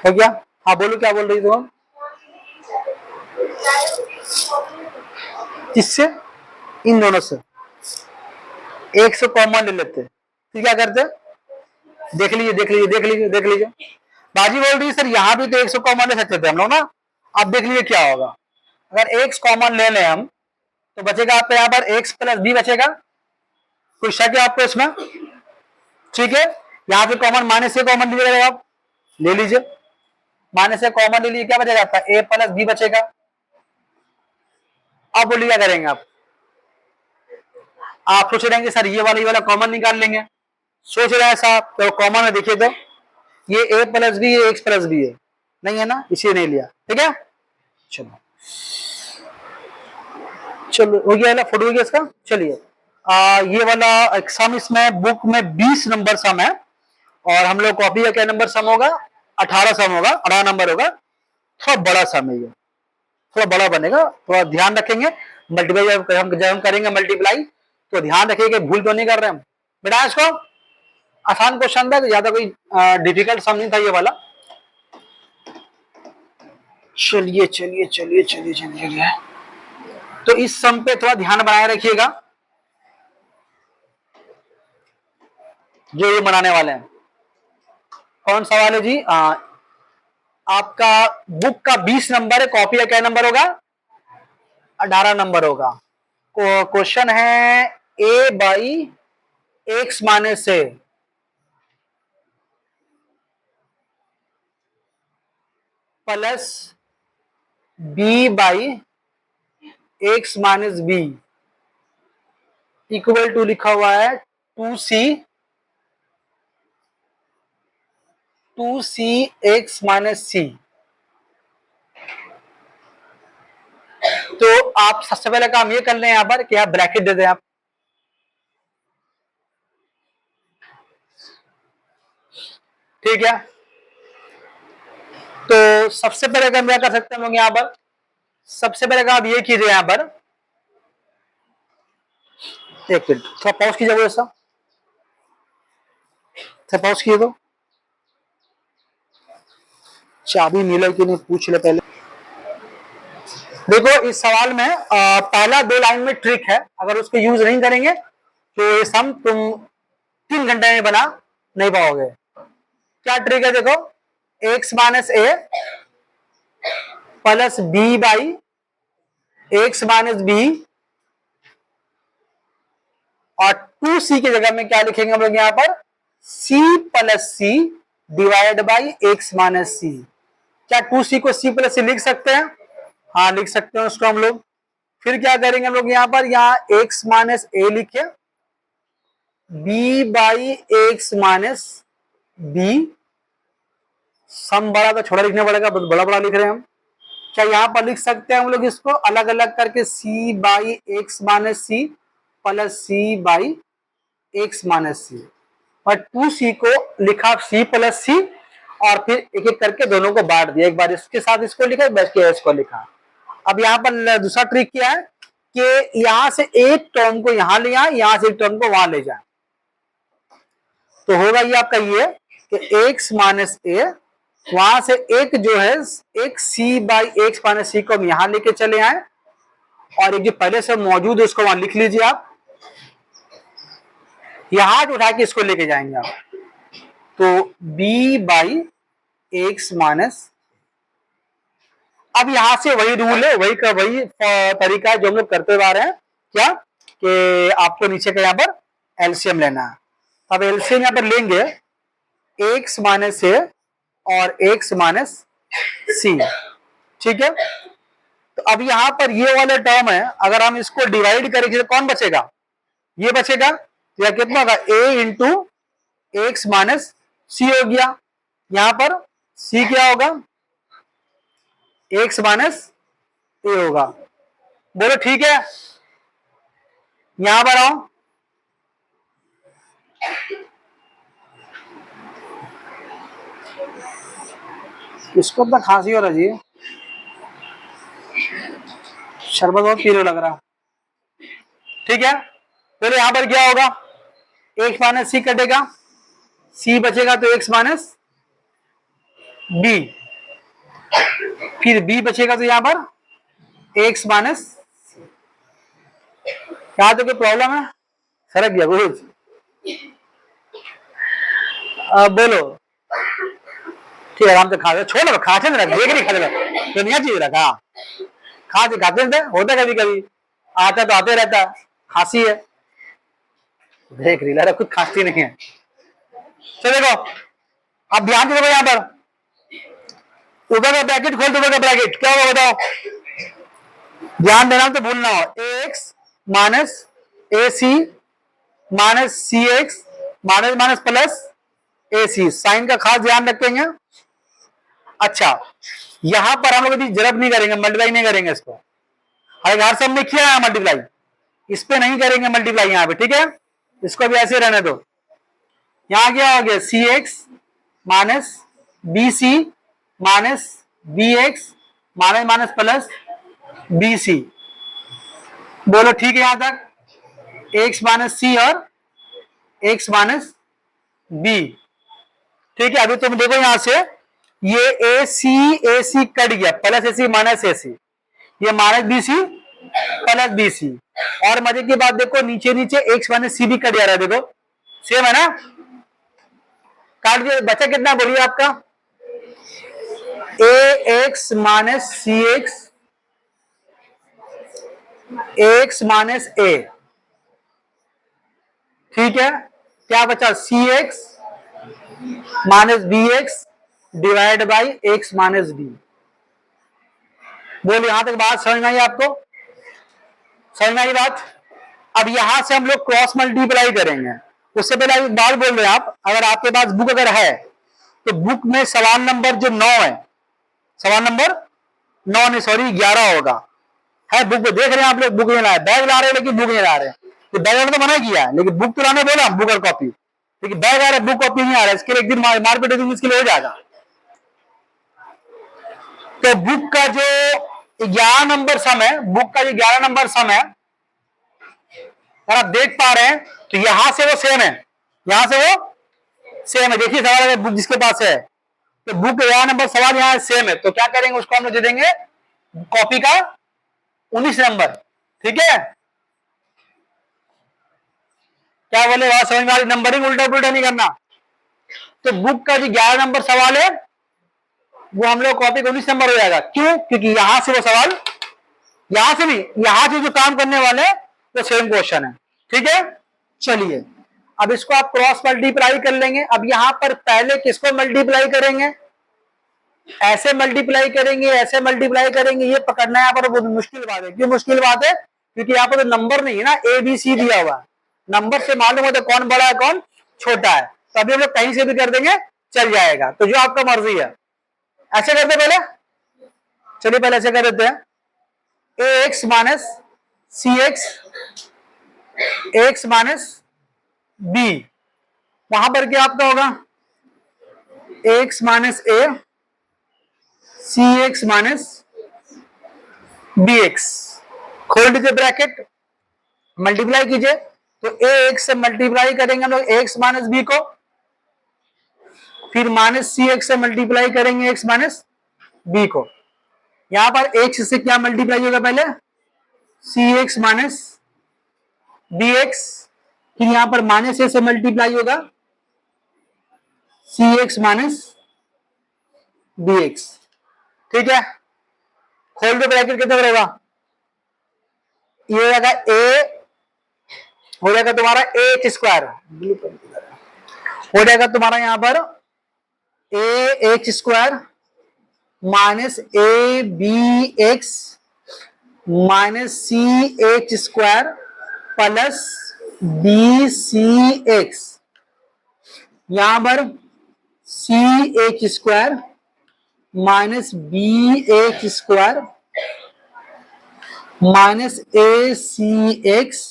हो गया, हाँ बोलो क्या बोल रही थी तुम, किससे, इन दोनों से एक से कॉमन ले लेते, फिर क्या करते, देख लीजिए देख लीजिए देख लीजिए देख लीजिए, बाजी बोल रही है सर यहाँ भी तो एक से कॉमन ले सकते थे हम लोग ना। अब देख लीजिए क्या होगा, अगर एक्स कॉमन ले लें हम तो बचेगा आपका यहाँ पर एक्स प्लस बी बचेगा, कोई शक है आपको इसमें, ठीक है। यहाँ पे कॉमन माइनस से कॉमन लीजिएगा, आप ले लीजिए, माइनस से कॉमन ले लीजिए, क्या बचेगा आपका ए प्लस बी बचेगा। अब बोलिए क्या करेंगे आप सोच रहे हैं सर ये वाला कॉमन निकाल लेंगे, सोच रहे हैं साहब, तो कॉमन है देखिए, तो ये ए प्लस बी है, एक्स प्लस बी है, नहीं है ना, इसी नहीं लिया, ठीक है। चलो चलो हो गया, फोटो हो गया इसका। चलिए ये वाला एक सम इसमें बुक में 20 नंबर सम है और हम लोग कॉपी का क्या नंबर सम होगा, 18 सम होगा, 18 नंबर होगा, थोड़ा बड़ा सम है ये, थोड़ा बड़ा बनेगा, थोड़ा ध्यान रखेंगे। मल्टीप्लाई जब हम करेंगे मल्टीप्लाई तो ध्यान रखिए भूल तो नहीं कर रहे हम बेटा। इसको आसान क्वेश्चन था, ज्यादा कोई डिफिकल्ट सम नहीं था ये वाला। चलिए चलिए चलिए चलिए चलिए चलिए, तो इस सम पे थोड़ा ध्यान बनाए रखिएगा, जो ये बनाने वाले हैं। कौन सा वाले जी, आपका बुक का 20 नंबर है, कॉपी का क्या नंबर होगा, 18 नंबर होगा। क्वेश्चन है a by x minus A plus B by x minus B equal to लिखा हुआ है 2c एक्स माइनस सी। तो आप सबसे पहले काम ये कर लें यहां पर कि आप ब्रैकेट दे दें आप, ठीक है। तो सबसे पहले काम क्या कर सकते हैं हम लोग यहां पर, सबसे पहले काम आप ये कीजिए यहां पर, एक मिनट थोड़ा पॉज कीजिए, ऐसा पॉज कीजिए, तो चाबी मिला कि नहीं पूछ ले पहले। देखो इस सवाल में पहला 2 लाइन में ट्रिक है, अगर उसको यूज नहीं करेंगे तो ये सम तुम 3 घंटे में बना नहीं पाओगे। क्या ट्रिक है, देखो X minus A plus B by x minus B और 2c की जगह में क्या लिखेंगे हम लोग यहां पर, c plus c divide by x minus c. क्या 2c को c प्लस सी लिख सकते हैं, हाँ लिख सकते हैं उसको हम लोग। फिर क्या करेंगे हम लोग यहां पर, यहां x माइनस ए लिखे b by x minus b, सम बड़ा तो छोटा लिखना पड़ेगा, बड़ा बड़ा लिख रहे हैं हम। क्या यहां पर लिख सकते हैं हम लोग इसको अलग अलग करके c by x minus c plus c by x minus c, और 2c को लिखा c प्लस सी और फिर एक एक करके दोनों को बांट दिया, एक बार इसके साथ इसको लिखा, बस के इसको लिखा। अब यहाँ पर दूसरा ट्रिक क्या है कि यहां से एक टर्म को यहां ले आए, यहां से एक टर्म को वहां ले जाए, तो होगा ये आपका ये कि x माइनस ए, वहां से एक जो है एक c बाई एक्स माइनस सी को हम यहां लेके चले आए और एक जो पहले से मौजूद है उसको वहां लिख लीजिए आप, यहां से उठा के इसको लेके जाएंगे आप, तो b बाई एक्स माइनस, अब यहां से वही रूल है, वही का वही तरीका है जो हम लोग करते हुए आ रहे हैं, क्या कि आपको नीचे का यहाँ पर एलसीएम लेना है। अब एलसीएम यहाँ पर लेंगे एक्स माइनस ए और एक्स माइनस सी, ठीक है। तो अब यहां पर ये वाला टर्म है, अगर हम इसको डिवाइड करेंगे तो कौन बचेगा, ये बचेगा, या कितना होगा a इंटू एक्स माइनस सी हो गया, यहां पर c क्या होगा, एक्स माइनस ए होगा। बोलो ठीक है, यहां पर आओ, इसको तो खांसी हो रही है, शरबत बहुत पीने लग रहा, ठीक है। बोले यहां पर क्या होगा, एक्स माइनस सी कटेगा, सी बचेगा तो एक्स माइनस बी, फिर बी बचेगा तो यहां पर एक्स माइनस, क्या तो कोई प्रॉब्लम है, सरक गया कुछ, बोलो ठीक है, आराम से खा दे, छोड़ लो, खाते ना देख नहीं खाते तो नहीं चाहिए रखा, खाते खाते थे, होता कभी कभी, आता तो आते रहता, खांसी है, देख रही लड़ा खुद खांसती नहीं है। चलो देखो, अब ध्यान देखो, यहां पर ऊपर का ब्रैकेट खोल दो, ऊपर का ब्रैकेट क्या होगा बताओ, ध्यान देना तो भूलना हो, एक्स माइनस ए C minus c x minus minus plus ए सी, साइन का खास ध्यान रखेंगे। अच्छा, यहां पर हम लोग अभी जरब नहीं करेंगे, मल्टीप्लाई नहीं करेंगे इसको, हर सब में किया है मल्टीप्लाई, इस पे नहीं करेंगे मल्टीप्लाई यहां पे, ठीक है, इसको भी ऐसे रहने दो। यहां क्या हो गया, c x minus B C minus b x minus minus plus B c, बोलो ठीक है यहां तक, एक्स माइनस सी और एक्स माइनस बी, ठीक है। अभी तुम देखो यहां से, ये ए सी कट गया, प्लस ए सी माइनस ए सी, ये minus B C plus B C, और मजे की बात देखो नीचे नीचे एक्स माइनस सी भी कट जा रहा है, देखो सेम है ना, काट दिया, बचा कितना बोलिए आपका, a x minus c x x minus a, ठीक है, क्या बचा, c x minus b x divide by x minus b. बोल यहां तक बात समझ में आई आपको, समझ में आई बात। अब यहां से हम लोग क्रॉस मल्टीप्लाई करेंगे, उससे पहले एक बात बोल रहे हैं आप, अगर आपके पास बुक अगर है तो बुक में सवाल नंबर जो 9 है, सवाल नंबर 9 नहीं सॉरी 11 होगा, है बुक में देख रहे हैं आप लोग, बुक नहीं ला रहे, बैग ला रहे हैं लेकिन बुक नहीं ला रहे, तो बैग लाने तो मना किया है, लेकिन बुक तो लाने बोला बुक और कॉपी, लेकिन बैग आ रहा है बुक कॉपी नहीं आ रहा है, इसके लिए एक दिन मारपीट इसके लिए हो जाएगा। तो बुक का जो 11 नंबर सम है, बुक का जो 11 नंबर सम है, अगर आप देख पा रहे हैं तो यहां से वो सेम है, यहां से वो सेम है, देखिए सवाल अगर बुक जिसके पास है तो बुक 11 नंबर सवाल यहां सेम है, तो क्या करेंगे उसको हम लोग दे देंगे कॉपी का 19 नंबर, ठीक है, क्या बोले बात समझ में आ रही, नंबरिंग उल्टा पुल्टा नहीं करना। तो बुक का जो 11 नंबर सवाल है वो हम लोग कॉपी का 19 नंबर हो जाएगा, क्यों, क्योंकि यहां से वो सवाल, यहां से भी, यहां से जो काम करने वाले वो सेम क्वेश्चन है, ठीक है। चलिए अब इसको आप क्रॉस मल्टीप्लाई कर लेंगे, अब यहां पर पहले किसको मल्टीप्लाई करेंगे, ऐसे मल्टीप्लाई करेंगे, ऐसे मल्टीप्लाई करेंगे, ये पकड़ना यहाँ पर बहुत मुश्किल बात है, क्यों मुश्किल बात है, क्योंकि यहाँ पर तो नंबर नहीं है ना, ए बी सी दिया हुआ, नंबर से मालूम होता है कौन बड़ा है कौन छोटा है, तो अभी हम लोग कहीं से भी कर देंगे चल जाएगा, तो जो आपका मर्जी है, ऐसे करते पहले, चलिए पहले ऐसे कर देते हैं, ए x minus c x x minus B, वहां पर क्या आपका होगा, एक्स माइनस ए सी एक्स माइनस बी एक्स, खोल दीजिए ब्रैकेट, मल्टीप्लाई कीजिए, तो ए एक्स से मल्टीप्लाई करेंगे हम लोग एक्स माइनस बी को, फिर माइनस सी एक्स से मल्टीप्लाई करेंगे एक्स माइनस बी को, यहां पर एक्स से क्या मल्टीप्लाई होगा पहले, सी एक्स माइनस बी एक्स फिर यहां पर माइनस ए से मल्टीप्लाई होगा सी एक्स माइनस बी एक्स। ठीक है, खोल दो ब्रैकेट, कितना रहेगा, ये हो जाएगा ए, हो जाएगा तुम्हारा ए एच स्क्वायर, हो जाएगा तुम्हारा यहां पर A H square minus A B x minus C H square plus B C X, यहां पर C H square minus B H square minus A C x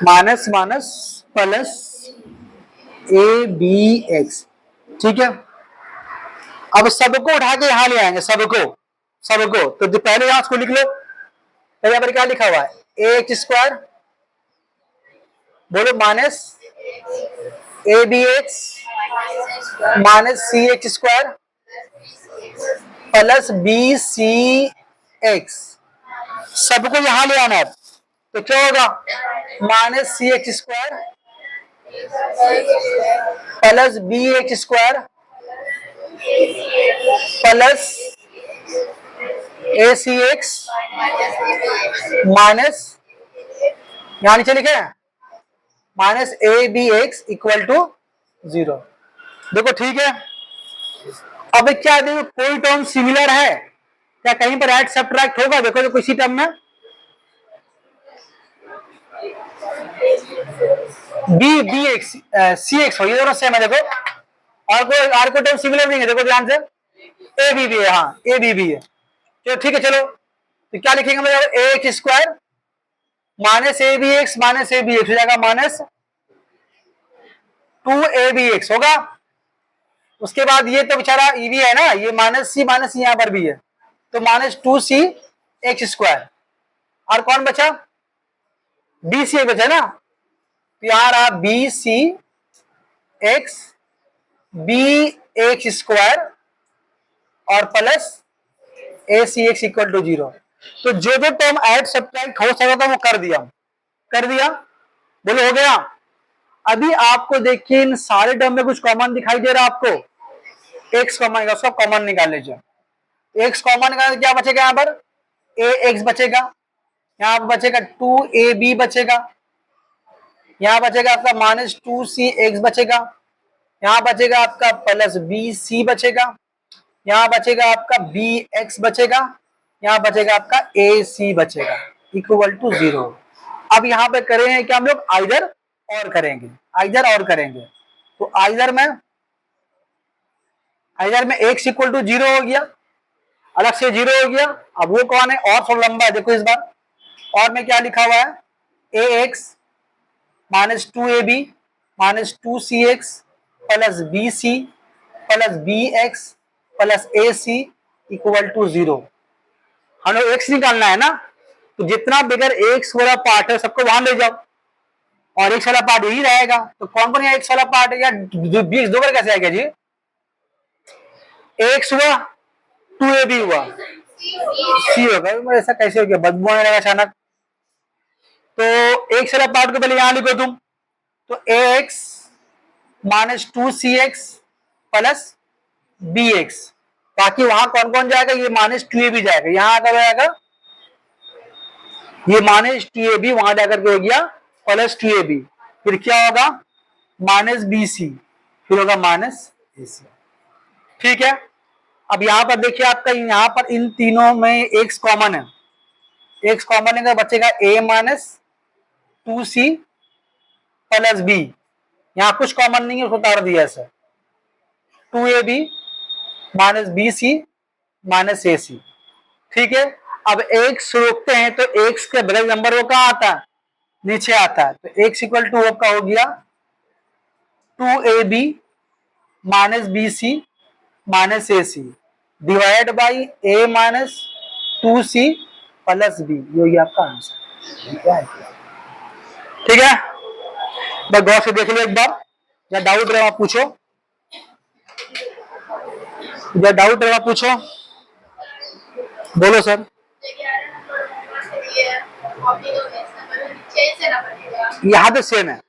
minus minus plus A B X. ठीक है, अब सबको उठा के यहां ले आएंगे, सबको तो पहले यहां उसको लिख लो, तो यहां पर क्या लिखा हुआ है, ए एच स्क्वायर, बोलो minus A B x minus C H square plus B C x, सबको यहां ले आना है। तो क्या होगा, minus C H square plus b H square plus ए सी एक्स माइनस, यहां नीचे लिखे minus A B x equal to 0। देखो ठीक है, अब क्या देखो कोई टर्म सिमिलर है क्या, कहीं पर ऐड सब्ट्रैक्ट होगा, देखो जो किसी टर्म में बी बी एक्स सी एक्स हो, ये दोनों सेम है। देखो और कोई टर्म सिमिलर नहीं है, देखो ध्यान से, ए बी भी है, हाँ ए बी भी है। चलो ठीक है, चलो तो क्या लिखेंगे हम, a x square minus A B x minus A B x हो जाएगा माइनस 2 ए बी एक्स होगा। उसके बाद ये तो बेचारा ई भी है ना, ये माइनस सी यहां पर भी है, तो माइनस 2 सी एक्स स्क्वायर, और कौन बचा, बी सी बचा ना, तो यहां रहा बी सी एक्स बी एक्स स्क्वायर और plus A C x equal to 0। तो जो जो टर्म ऐड सब्ट्रैक्ट हो सकता था वो कर दिया, बोलो हो गया। अभी आपको देखिए इन सारे टर्म में कुछ कॉमन दिखाई दे रहा है आपको, एक्स कॉमन, उसका कॉमन निकाल लीजिए। एक्स कॉमन निकाल, क्या बचेगा, यहाँ पर ए एक्स बचेगा, यहाँ पर बचेगा 2ab बचेगा, यहाँ बचेगा आपका माइनस 2c एक्स बचेगा, यहाँ बचेगा आपका प्लस बी सी बचेगा, यहाँ बचेगा आपका बी एक्स बचेगा, यहाँ बचेगा आपका ए सी बचेगा इक्वल टू 0। अब यहाँ पे करेंगे क्या हम लोग, आइदर और करेंगे, तो आइदर में एक्स इक्वल टू 0 हो गया, अलग से 0 हो गया। अब वो कौन है, और थोड़ा लंबा है, देखो इस बार और में क्या लिखा हुआ है, a x minus 2ab minus 2c x plus B C plus b x plus A c equal to 0। हमें एक्स निकालना है ना, तो जितना बिगर एक्स वाला पार्ट है सबको वहां ले जाओ, और एक्स वाला पार्ट यही रहेगा। तो कौन कौन एक्स वाला पार्ट है, या 20 दो बार कैसे आएगा जी, एक्स हुआ 2ab हुआ सी होगा, ऐसा कैसे हो गया, बदबू आने लगा अचानक। तो एक्स वाला पार्ट को पहले यहां लिखो तुम, तो a x minus 2c x plus b x, बाकी वहां कौन कौन जाएगा, ये माइनस 2ab जाएगा, यहां आकर जाएगा ये माइनस 2ab, वहां जाकर के हो गया प्लस 2ab, फिर क्या होगा माइनस बी सी, फिर होगा माइनस ए सी। ठीक है, अब यहां पर देखिए आपका, यहां पर इन तीनों में एक्स कॉमन है, एक्स कॉमन है, बचेगा ए माइनस 2c प्लस बी, यहां कुछ कॉमन नहीं है, उसको उतार दिया ऐसे, 2ab minus B C minus ए सी। ठीक है, अब एक्स रोकते हैं तो एक्स के बगल नंबर वो कहाँ आता है, नीचे आता है, तो एक्स इक्वल टू आपका हो गया 2ab minus B C minus A C divide by A minus 2c plus B, ये आपका आंसर। ठीक है, बस गौर से देख लो एक बार, या डाउट रहे आप पूछो, बोलो सर। यहाँ तो सेम है।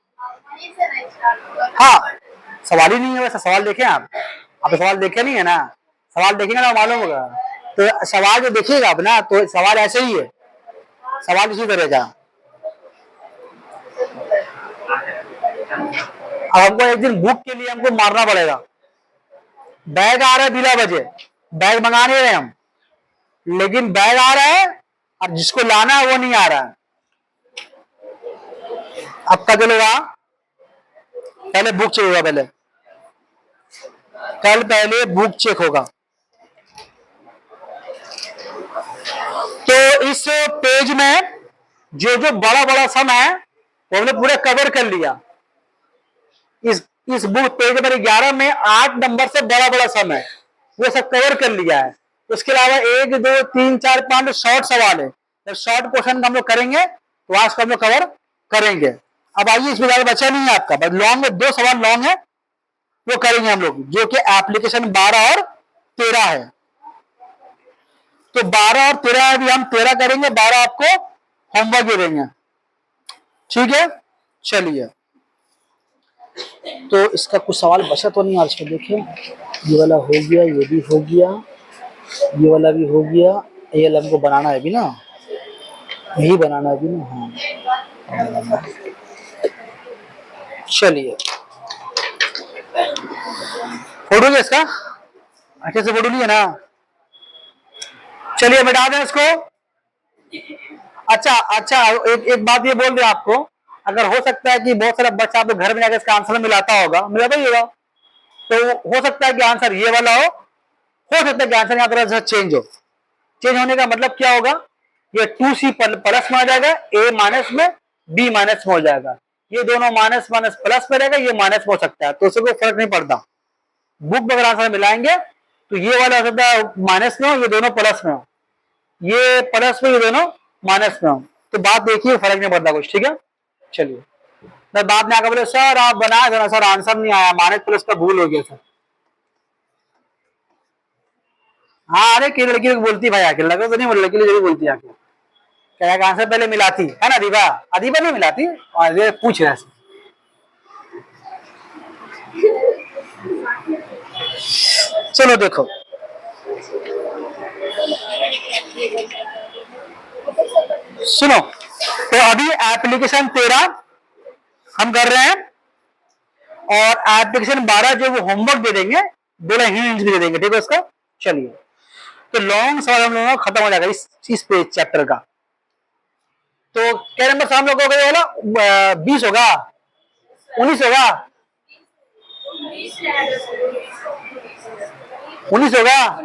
हाँ, सवाल ही नहीं है वैसा। सवाल देखे आप सवाल देखे नहीं है ना, सवाल देखेंगे ना मालूम होगा। तो सवाल जो देखिएगा आप ना, तो सवाल ऐसे ही है, सवाल इसी तरह का। अब हमको एक दिन बुक के लिए हमको मारना पड़ेगा। बैग आ रहा है बिना वजह, बैग मंगा नहीं रहे हम, लेकिन बैग आ रहा है और जिसको लाना है वो नहीं आ रहा है। अब क्या चलेगा? पहले बुक चेक होगा, पहले बुक चेक होगा। तो इस पेज में जो जो बड़ा बड़ा सम है वो हमने पूरा कवर कर लिया। इस बुक पेज नंबर 11 में 8 नंबर से बड़ा बड़ा सम है, वो सब कवर कर लिया है। उसके अलावा 1 2 3 4 5 शॉर्ट सवाल है, तो शॉर्ट क्वेश्चन हम लोग करेंगे, तो आज को हम लोग कवर करेंगे। अब आइए, इसमें ज्यादा बचा नहीं है आपका, बस लॉन्ग में 2 सवाल लॉन्ग है, वो करेंगे हम लोग, जो कि एप्लीकेशन 12 और 13 है। तो 12 और 13 अभी हम 13 करेंगे, 12 आपको होमवर्क दे देंगे, ठीक है। चलिए, तो इसका कुछ सवाल बचा तो नहीं आज का? देखिए, ये वाला हो गया, ये भी हो गया, ये वाला भी हो गया, ये वाला हमको बनाना है भी ना, यही बनाना है भी ना। हाँ, चलिए, फोटो लिया इसका, अच्छे से फोटो लिया ना। चलिए, मिटा दें इसको। अच्छा, एक बात ये बोल दे आपको, अगर हो सकता है कि बहुत सारा बच्चा आप घर में जाकर इसका आंसर मिलाता होगा, मिलाता ही होगा, तो हो सकता है कि आंसर ये वाला हो सकता है कि आंसर यहाँ पर चेंज हो। चेंज होने का मतलब क्या होगा? ये 2C प्लस में आ जाएगा, A माइनस में, B माइनस में हो जाएगा। ये दोनों माइनस माइनस प्लस में रहेगा, ये माइनस में हो सकता है, तो उससे कोई फर्क नहीं पड़ता। बुक में अगर आंसर मिलाएंगे तो ये वाला हो सकता है माइनस में हो, ये दोनों प्लस में हो, ये प्लस में, ये दोनों माइनस में हो, तो बात देखिए, फर्क नहीं पड़ता कुछ, ठीक है। चलिए, मैं बाद में आकर बोले सर आप बनाए थे ना सर, आंसर नहीं आया, माइनस प्लस का भूल हो गया सर। हाँ, अरे कि लड़की बोलती भाई आके, लगा तो नहीं बोल, लड़की जरूर बोलती आके, क्या आंसर पहले मिलाती है ना। दीपा, अदीबा नहीं मिलाती, और ये पूछ रहा है। चलो देखो, सुनो, तो अभी एप्लीकेशन 13 हम कर रहे हैं, और एप्लीकेशन 12 जो वो होमवर्क दे देंगे, बोला हिंट भी दे देंगे, ठीक है उसका। चलिए, तो लॉन्ग सवाल हम लोगों का खत्म हो जाएगा इस पेज चैप्टर का। तो क्या नंबर से हम लोग हो गए वाला 20 होगा, 19 होगा, 19 होगा,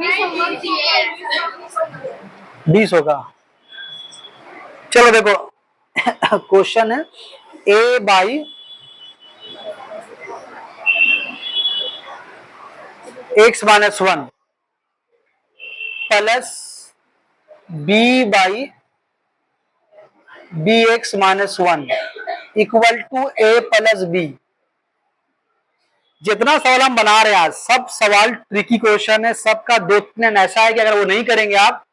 20 होगा। चलो देखो, क्वेश्चन है A by x minus 1 plus B by B x minus 1 equal to A plus B। जितना सवाल हम बना रहे हैं आज, सब सवाल ट्रिकी क्वेश्चन है, सबका 2-3 ऐसा है कि अगर वो नहीं करेंगे आप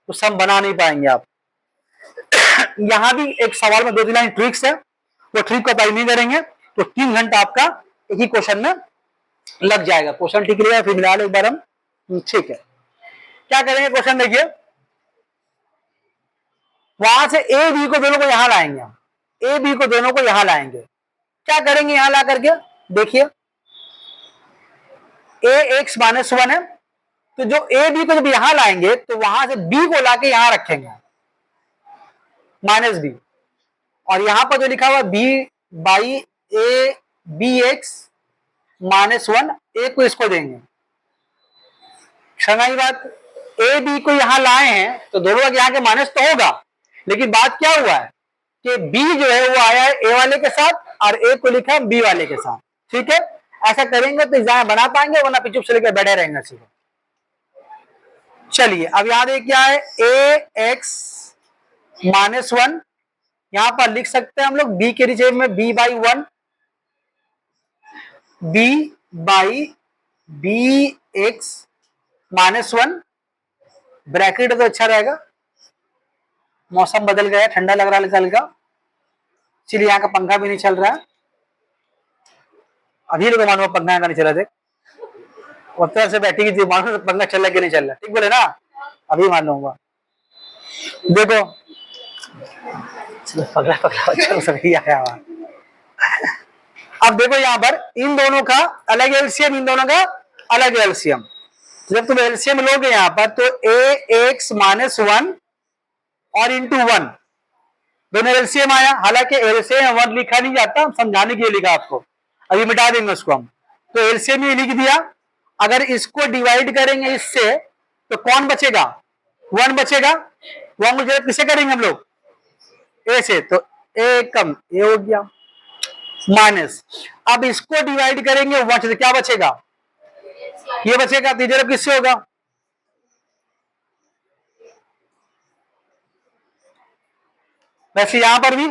तो सब बना नहीं पाएंगे आप। यहां भी एक सवाल में 2-3 लाइन ट्रिक्स है, वो ट्रिक को अप्लाई नहीं करेंगे तो 3 घंटा आपका एक ही क्वेश्चन में लग जाएगा। क्वेश्चन ठीक लिया, फिर मिला लो एक बार हम, ठीक है। क्या करेंगे, क्वेश्चन देखिए, वहां से ए बी को दोनों को यहां लाएंगे हम, ए बी को दोनों को यहां लाएंगे। क्या करेंगे यहां ला करके? देखिए, ए एक्स माइनस 1 है, तो जो ए बी को जब यहां लाएंगे तो वहां से बी को लाके यहां रखेंगे माइनस बी, और यहां पर जो लिखा हुआ B by A B x minus 1, A को इसको देंगे। समझ बात? ए बी को यहां लाए हैं तो दोनों का यहां के माइनस तो होगा, लेकिन बात क्या हुआ है कि बी जो है वो आया है ए वाले के साथ और ए को लिखा है बी वाले के साथ, ठीक है। ऐसा करेंगे तो एग्जाम बना पाएंगे, वरना चुप से लेकर बैठे रहेंगे सीधे। चलिए, अब याद है क्या है, ए एक्स माइनस 1, यहां पर लिख सकते हैं हम लोग बी के रिजेब में B by 1, B by B x minus 1, bracket तो अच्छा रहेगा, मौसम बदल गया, ठंडा लग रहा है हल्का, इसलिए यहाँ का पंखा भी नहीं चल रहा है। अभी लोग मानो पंखा यहाँ का नहीं चला थे, और तरह से बैठी थी, मानो पंखा चल रहा कि नहीं चल रहा, ठीक बोले ना, अभी मान लूंगा। देखो पगला पगला चलो सही आया वहां। अब देखो यहाँ पर इन दोनों का अलग एलसीएम, इन दोनों का अलग एलसीएम। जब तुम एलसीएम लोगे यहाँ पर तो ए एक्स माइनस 1 और इंटू 1 दोनों एलसीएम आया। हालांकि एलसीएम 1 लिखा नहीं जाता, समझाने के लिए लिखा आपको, अभी मिटा देंगे उसको हम। तो एलसीएम ये लिख दिया। अगर इसको डिवाइड करेंगे इससे तो कौन बचेगा, 1 बचेगा। 1 को किसे करेंगे हम लोग, ए से, तो ए कम ए हो गया माइनस। अब इसको डिवाइड करेंगे 1 से तो क्या बचेगा, ये बचेगा। तो इधर किससे होगा, वैसे यहां पर भी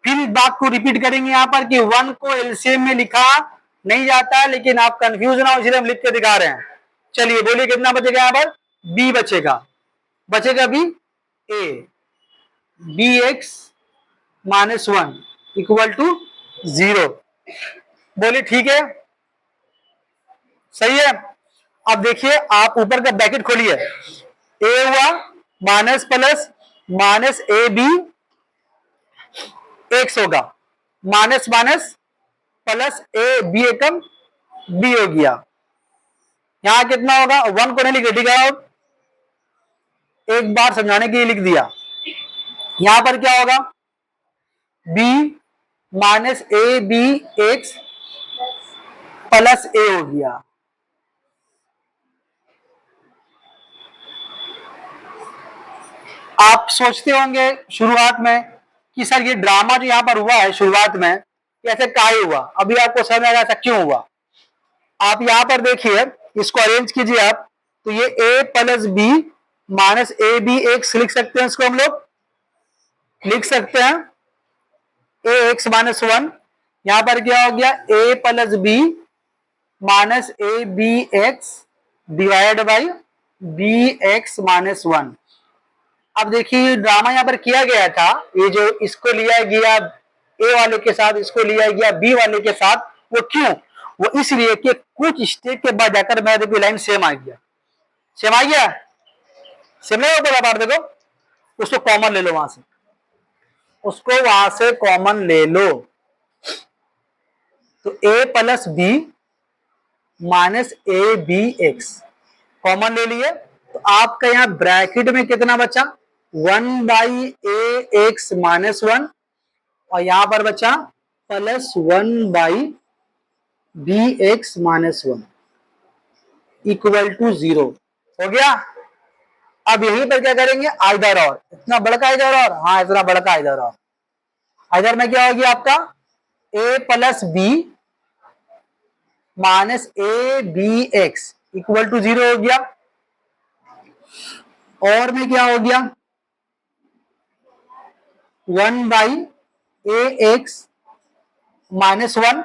फिर इस बात को रिपीट करेंगे यहाँ पर कि 1 को एलसीएम में लिखा नहीं जाता है, लेकिन आप कंफ्यूज ना हो इसलिए हम लिख के दिखा रहे हैं। चलिए बोलिए कितना बचेगा, यहाँ पर बी बचेगा, बचेगा B A B x minus 1 equal to 0। बोलिए ठीक है, सही है। अब देखिए आप ऊपर का ब्रैकेट खोलिए, ए हुआ minus plus minus A B x होगा, माइनस माइनस प्लस ए बी एकम बी हो गया। यहां कितना होगा, 1 को नहीं लिखे, ठीक है, एक बार समझाने के लिए लिख दिया। यहां पर क्या होगा, b minus A B x plus a हो गया। आप सोचते होंगे शुरुआत में कि सर ये ड्रामा जो यहां पर हुआ है शुरुआत में, ऐसे काहे हुआ, अभी आपको समझ आ ऐसा क्यों हुआ। आप यहां पर देखिए, इसको अरेंज कीजिए आप, तो ये a plus B minus A B X लिख सकते हैं, इसको हम लोग लिख सकते हैं ए एक्स माइनस 1। यहां पर क्या हो गया, a plus B minus A B x divide by B x minus 1। अब देखिए ड्रामा यहां पर किया गया था, ये जो इसको लिया गया ए वाले के साथ, इसको लिया गया बी वाले के साथ, वो क्यों, वो इसलिए कि कुछ स्टेप के बाद जाकर मैं देखो लाइन सेम आ गया, सेम आ गया, सेम नहीं होता बार, देखो उसको कॉमन ले लो वहां से, उसको वहां से कॉमन ले लो। तो a plus B minus A B x common ले लिए, तो आपका यहां ब्रैकेट में कितना बचा, 1 बाई ए एक्स माइनस 1, और यहां पर बचा plus 1 by B x minus 1 equal to 0 हो गया। अब यहीं पर क्या करेंगे, आइदर और, इतना बड़का आइदर और, हाँ इतना बड़का आइदर और, आइदर में क्या होगी आपका a plus B minus A B x equal to 0 हो गया। और में क्या हो गया, 1 by a x minus 1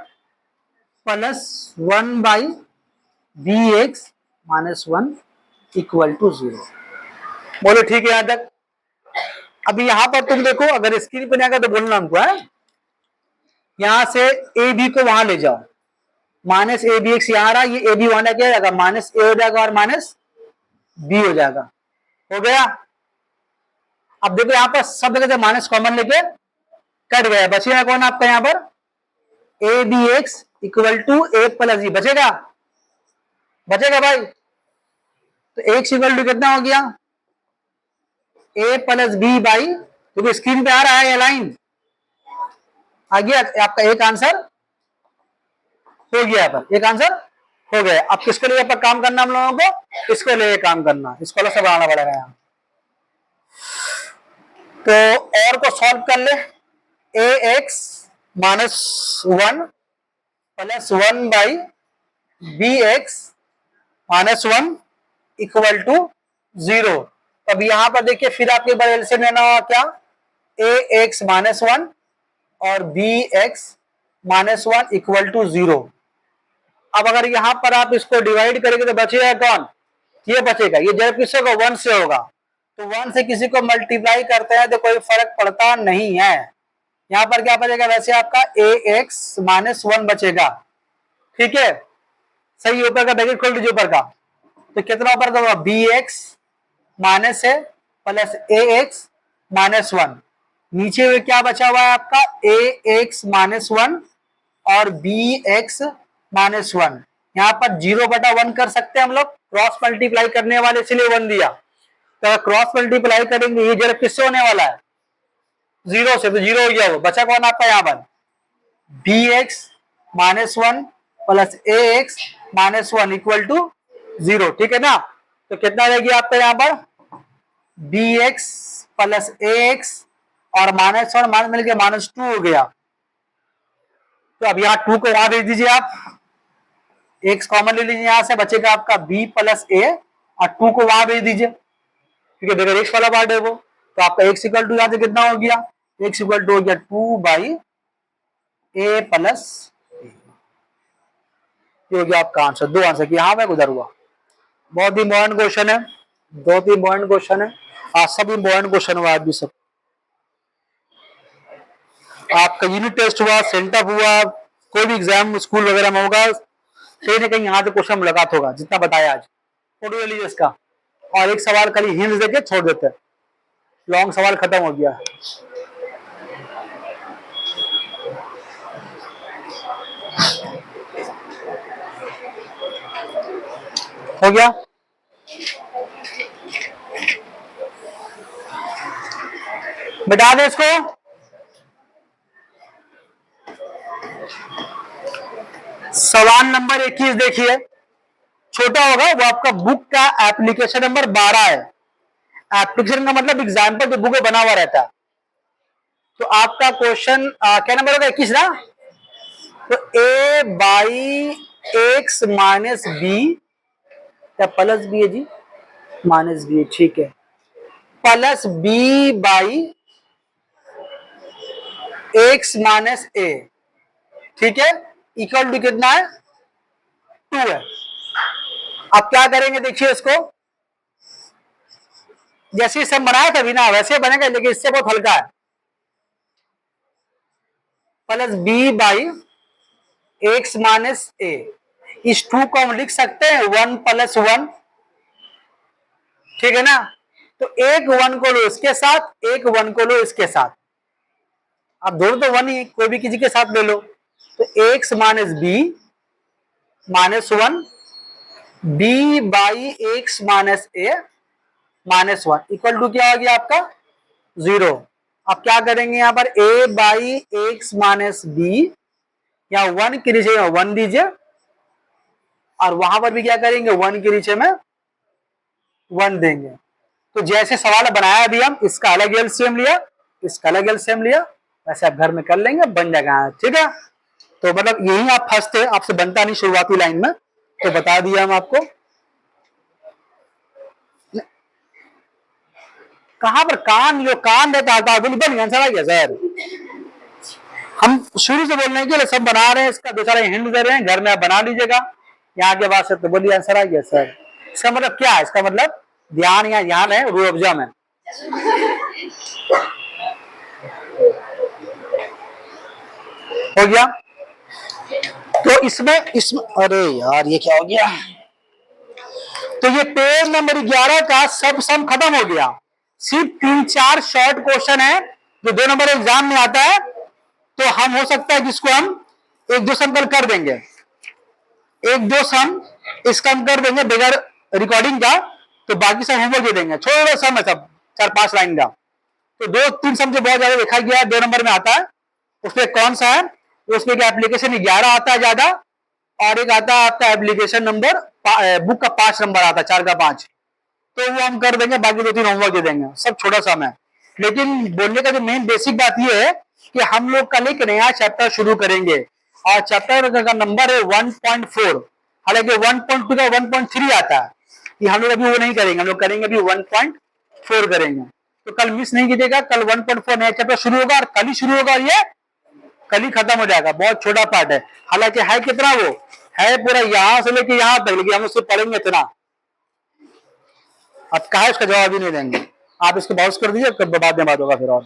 plus 1 by B x minus 1 equal to 0। बोलो ठीक है यहां तक। अभी यहां पर तुम देखो, अगर स्क्रीन पर नहीं आएगा तो बोलना हमको है, यहां से ए बी को वहां ले जाओ, माइनस ए बी एक्स यहां आ रहा, ये ए बी वहां क्या जाएगा, माइनस ए हो जाएगा और माइनस बी हो जाएगा, हो गया। अब देखो यहां पर सब जगह से माइनस कॉमन लेके कट गया, बचेगा कौन आपका यहां पर A B x equal to A plus B बचेगा, बचेगा भाई। तो एक्स इक्वल टू कितना हो गया, ए प्लस बी बाई, क्योंकि स्क्रीन पे आ रहा है ये लाइन आ गया, आपका एक आंसर हो गया, पर एक आंसर हो गया। अब किसके लिए पर काम करना हम लोगों को, इसके लिए काम करना, इसको अलग से बढ़ाना पड़ेगा यहाँ। तो और को सॉल्व कर ले, a x minus 1 plus 1 by B x minus 1 equal to 0। अब यहां पर देखिए फिर आपके बार एलसीएम लेना होगा क्या, ए एक्स माइनस 1 और B x minus 1 equal to 0। अब अगर यहां पर आप इसको डिवाइड करेंगे तो बचेगा कौन, ये बचेगा, ये जब किसी को 1 से होगा, तो 1 से किसी को मल्टीप्लाई करते हैं तो कोई फर्क पड़ता नहीं है, यहाँ पर क्या बचेगा, वैसे आपका ax माइनस 1 बचेगा, ठीक है, सही, ऊपर का ब्रैकेट खोल दीजिए ऊपर का, तो कितना ऊपर का होगा, bx माइनस है प्लस ax माइनस 1, नीचे में क्या बचा हुआ है आपका ax माइनस 1 और bx माइनस 1, यहाँ पर 0/1 कर सकते हैं हम लोग, क्रॉस मल्टीप्लाई करने वाले इसलिए 1 दिया, तो अगर क्रॉस मल्टीप्लाई करेंगे ये जरा किससे होने वाला है, 0 से, तो 0 हो गया, वो बचा कौन आपका यहाँ पर bx minus 1 plus ax minus 1 equal to 0, ठीक है ना, तो कितना रहेगी आपका यहाँ पर bx प्लस ax और माइनस 1 माइनस मिलकर माइनस 2 हो गया, तो अब यहाँ 2 को वहां भेज दीजिए आप, x कॉमन ले लीजिए, यहां से बचेगा आपका b प्लस a और 2 को वहां भेज दीजिए, क्योंकि बगैर x वाला पार्ट है वो, तो आपका x इक्वल टू यहां से कितना हो गया, x इक्वल टू हो गया 2/a प्लस, ये हो गया आपका आंसर, 2 आंसर की, यहाँ पे उधर हुआ। बहुत इंपॉर्टेंट क्वेश्चन है, बहुत इंपॉर्टेंट क्वेश्चन है, आज सब इंपॉर्टेंट क्वेश्चन हुआ, आज भी सब, आपका यूनिट टेस्ट हुआ, सेंटअप हुआ, कोई भी एग्जाम स्कूल वगैरह में होगा, कहीं ना कहीं यहाँ से क्वेश्चन मुलाकात होगा, जितना बताया आज, फोटो ले लीजिए इसका, और एक सवाल खाली हिंट देके छोड़ देते हैं, लॉन्ग सवाल खत्म हो गया। हो गया, मिटा दे इसको, सवाल नंबर 21 देखिए, छोटा होगा वो, आपका बुक का एप्लीकेशन नंबर 12 है, एप्लीकेशन का मतलब एग्जाम्पल जो बुक में बना हुआ रहता है, तो आपका क्वेश्चन क्या नंबर होगा, 21 ना, तो a by x minus b, क्या प्लस बी है जी, माइनस बी है, ठीक है, plus B by x minus a, ठीक है, इक्वल टू कितना है 2 है। अब क्या करेंगे देखिए इसको, जैसे सब बनाया था भी ना वैसे बनेगा, लेकिन इससे बहुत हल्का है, plus B by x minus a, इस 2 को हम लिख सकते हैं 1 प्लस 1, ठीक है ना, तो एक 1 को लो इसके साथ, एक 1 को लो इसके साथ, अब दोनों तो 1 ही, कोई भी किसी के साथ ले लो, तो X minus B minus 1 B by x minus A minus 1 equal to क्या हो गया आपका 0। अब क्या करेंगे यहाँ पर a by x minus B, या 1 के नीचे 1 दीजिए, और वहां पर भी क्या करेंगे 1 के नीचे में 1 देंगे, तो जैसे सवाल बनाया अभी हम, इसका अलग एलसीएम लिया, इसका अलग एलसीएम लिया, वैसे आप घर में कर लेंगे, बन जाएगा, ठीक है, तो मतलब यही आप फंसते, आपसे बनता नहीं शुरुआती लाइन में, तो बता दिया हम आपको, कहां पर कान, जो कान रहता है बन आंसर आ गया सर, हम शुरू से बोल रहे हैं कि सब बना रहे हैं, इसका दो सारे हिंट दे रहे हैं, घर में आप बना लीजिएगा, यहाँ के बाद से तो बोलिए आंसर आ गया सर, इसका मतलब क्या है, इसका मतलब ध्यान या ध्यान है रूह अफ़ज़ा में, हो गया, तो इसमें अरे यार ये क्या हो गया, तो ये पेज नंबर 11 का सब सम खत्म हो गया, सिर्फ 3-4 शॉर्ट क्वेश्चन है जो 2 नंबर एग्जाम में आता है, तो हम हो सकता है जिसको हम 1-2 सम कल कर देंगे, 1-2 सम इसका हम कर देंगे बगैर रिकॉर्डिंग का, तो बाकी सब होमवर्क दे देंगे, छोटा सम है सब 4-5 लाइन का, तो 2-3 सम जो बहुत ज्यादा देखा गया है 2 नंबर में आता है, उसमें कौन सा है, उसमें एप्लीकेशन 11 आता है ज्यादा, और एक आता है आपका एप्लीकेशन नंबर बुक का 5 नंबर आता है, 4 का 5, तो वो हम कर देंगे, बाकी 2-3 होमवर्क दे देंगे, सब छोटा सा है, लेकिन बोलने का जो मेन बेसिक बात ये है कि हम लोग कल एक नया चैप्टर शुरू करेंगे, और चैप्टर का नंबर है 1.4, हालांकि 1.2 का 1.3 आता है, कि हम लोग अभी वो नहीं करेंगे, हम लोग करेंगे अभी 1.4 करेंगे, तो कल मिस नहीं कीजिएगा, कल 1.4 नया चैप्टर शुरू होगा, और कल ही शुरू होगा, ये कल ही खत्म हो जाएगा, बहुत छोटा पार्ट है, हालांकि है कितना, वो है पूरा यहां से लेके यहां तक, लेकिन हम उससे पढ़ेंगे इतना, अब कहा उसका जवाब ही नहीं देंगे, आप इसको बाउंस कर दीजिए, बाद में बात होगा फिर और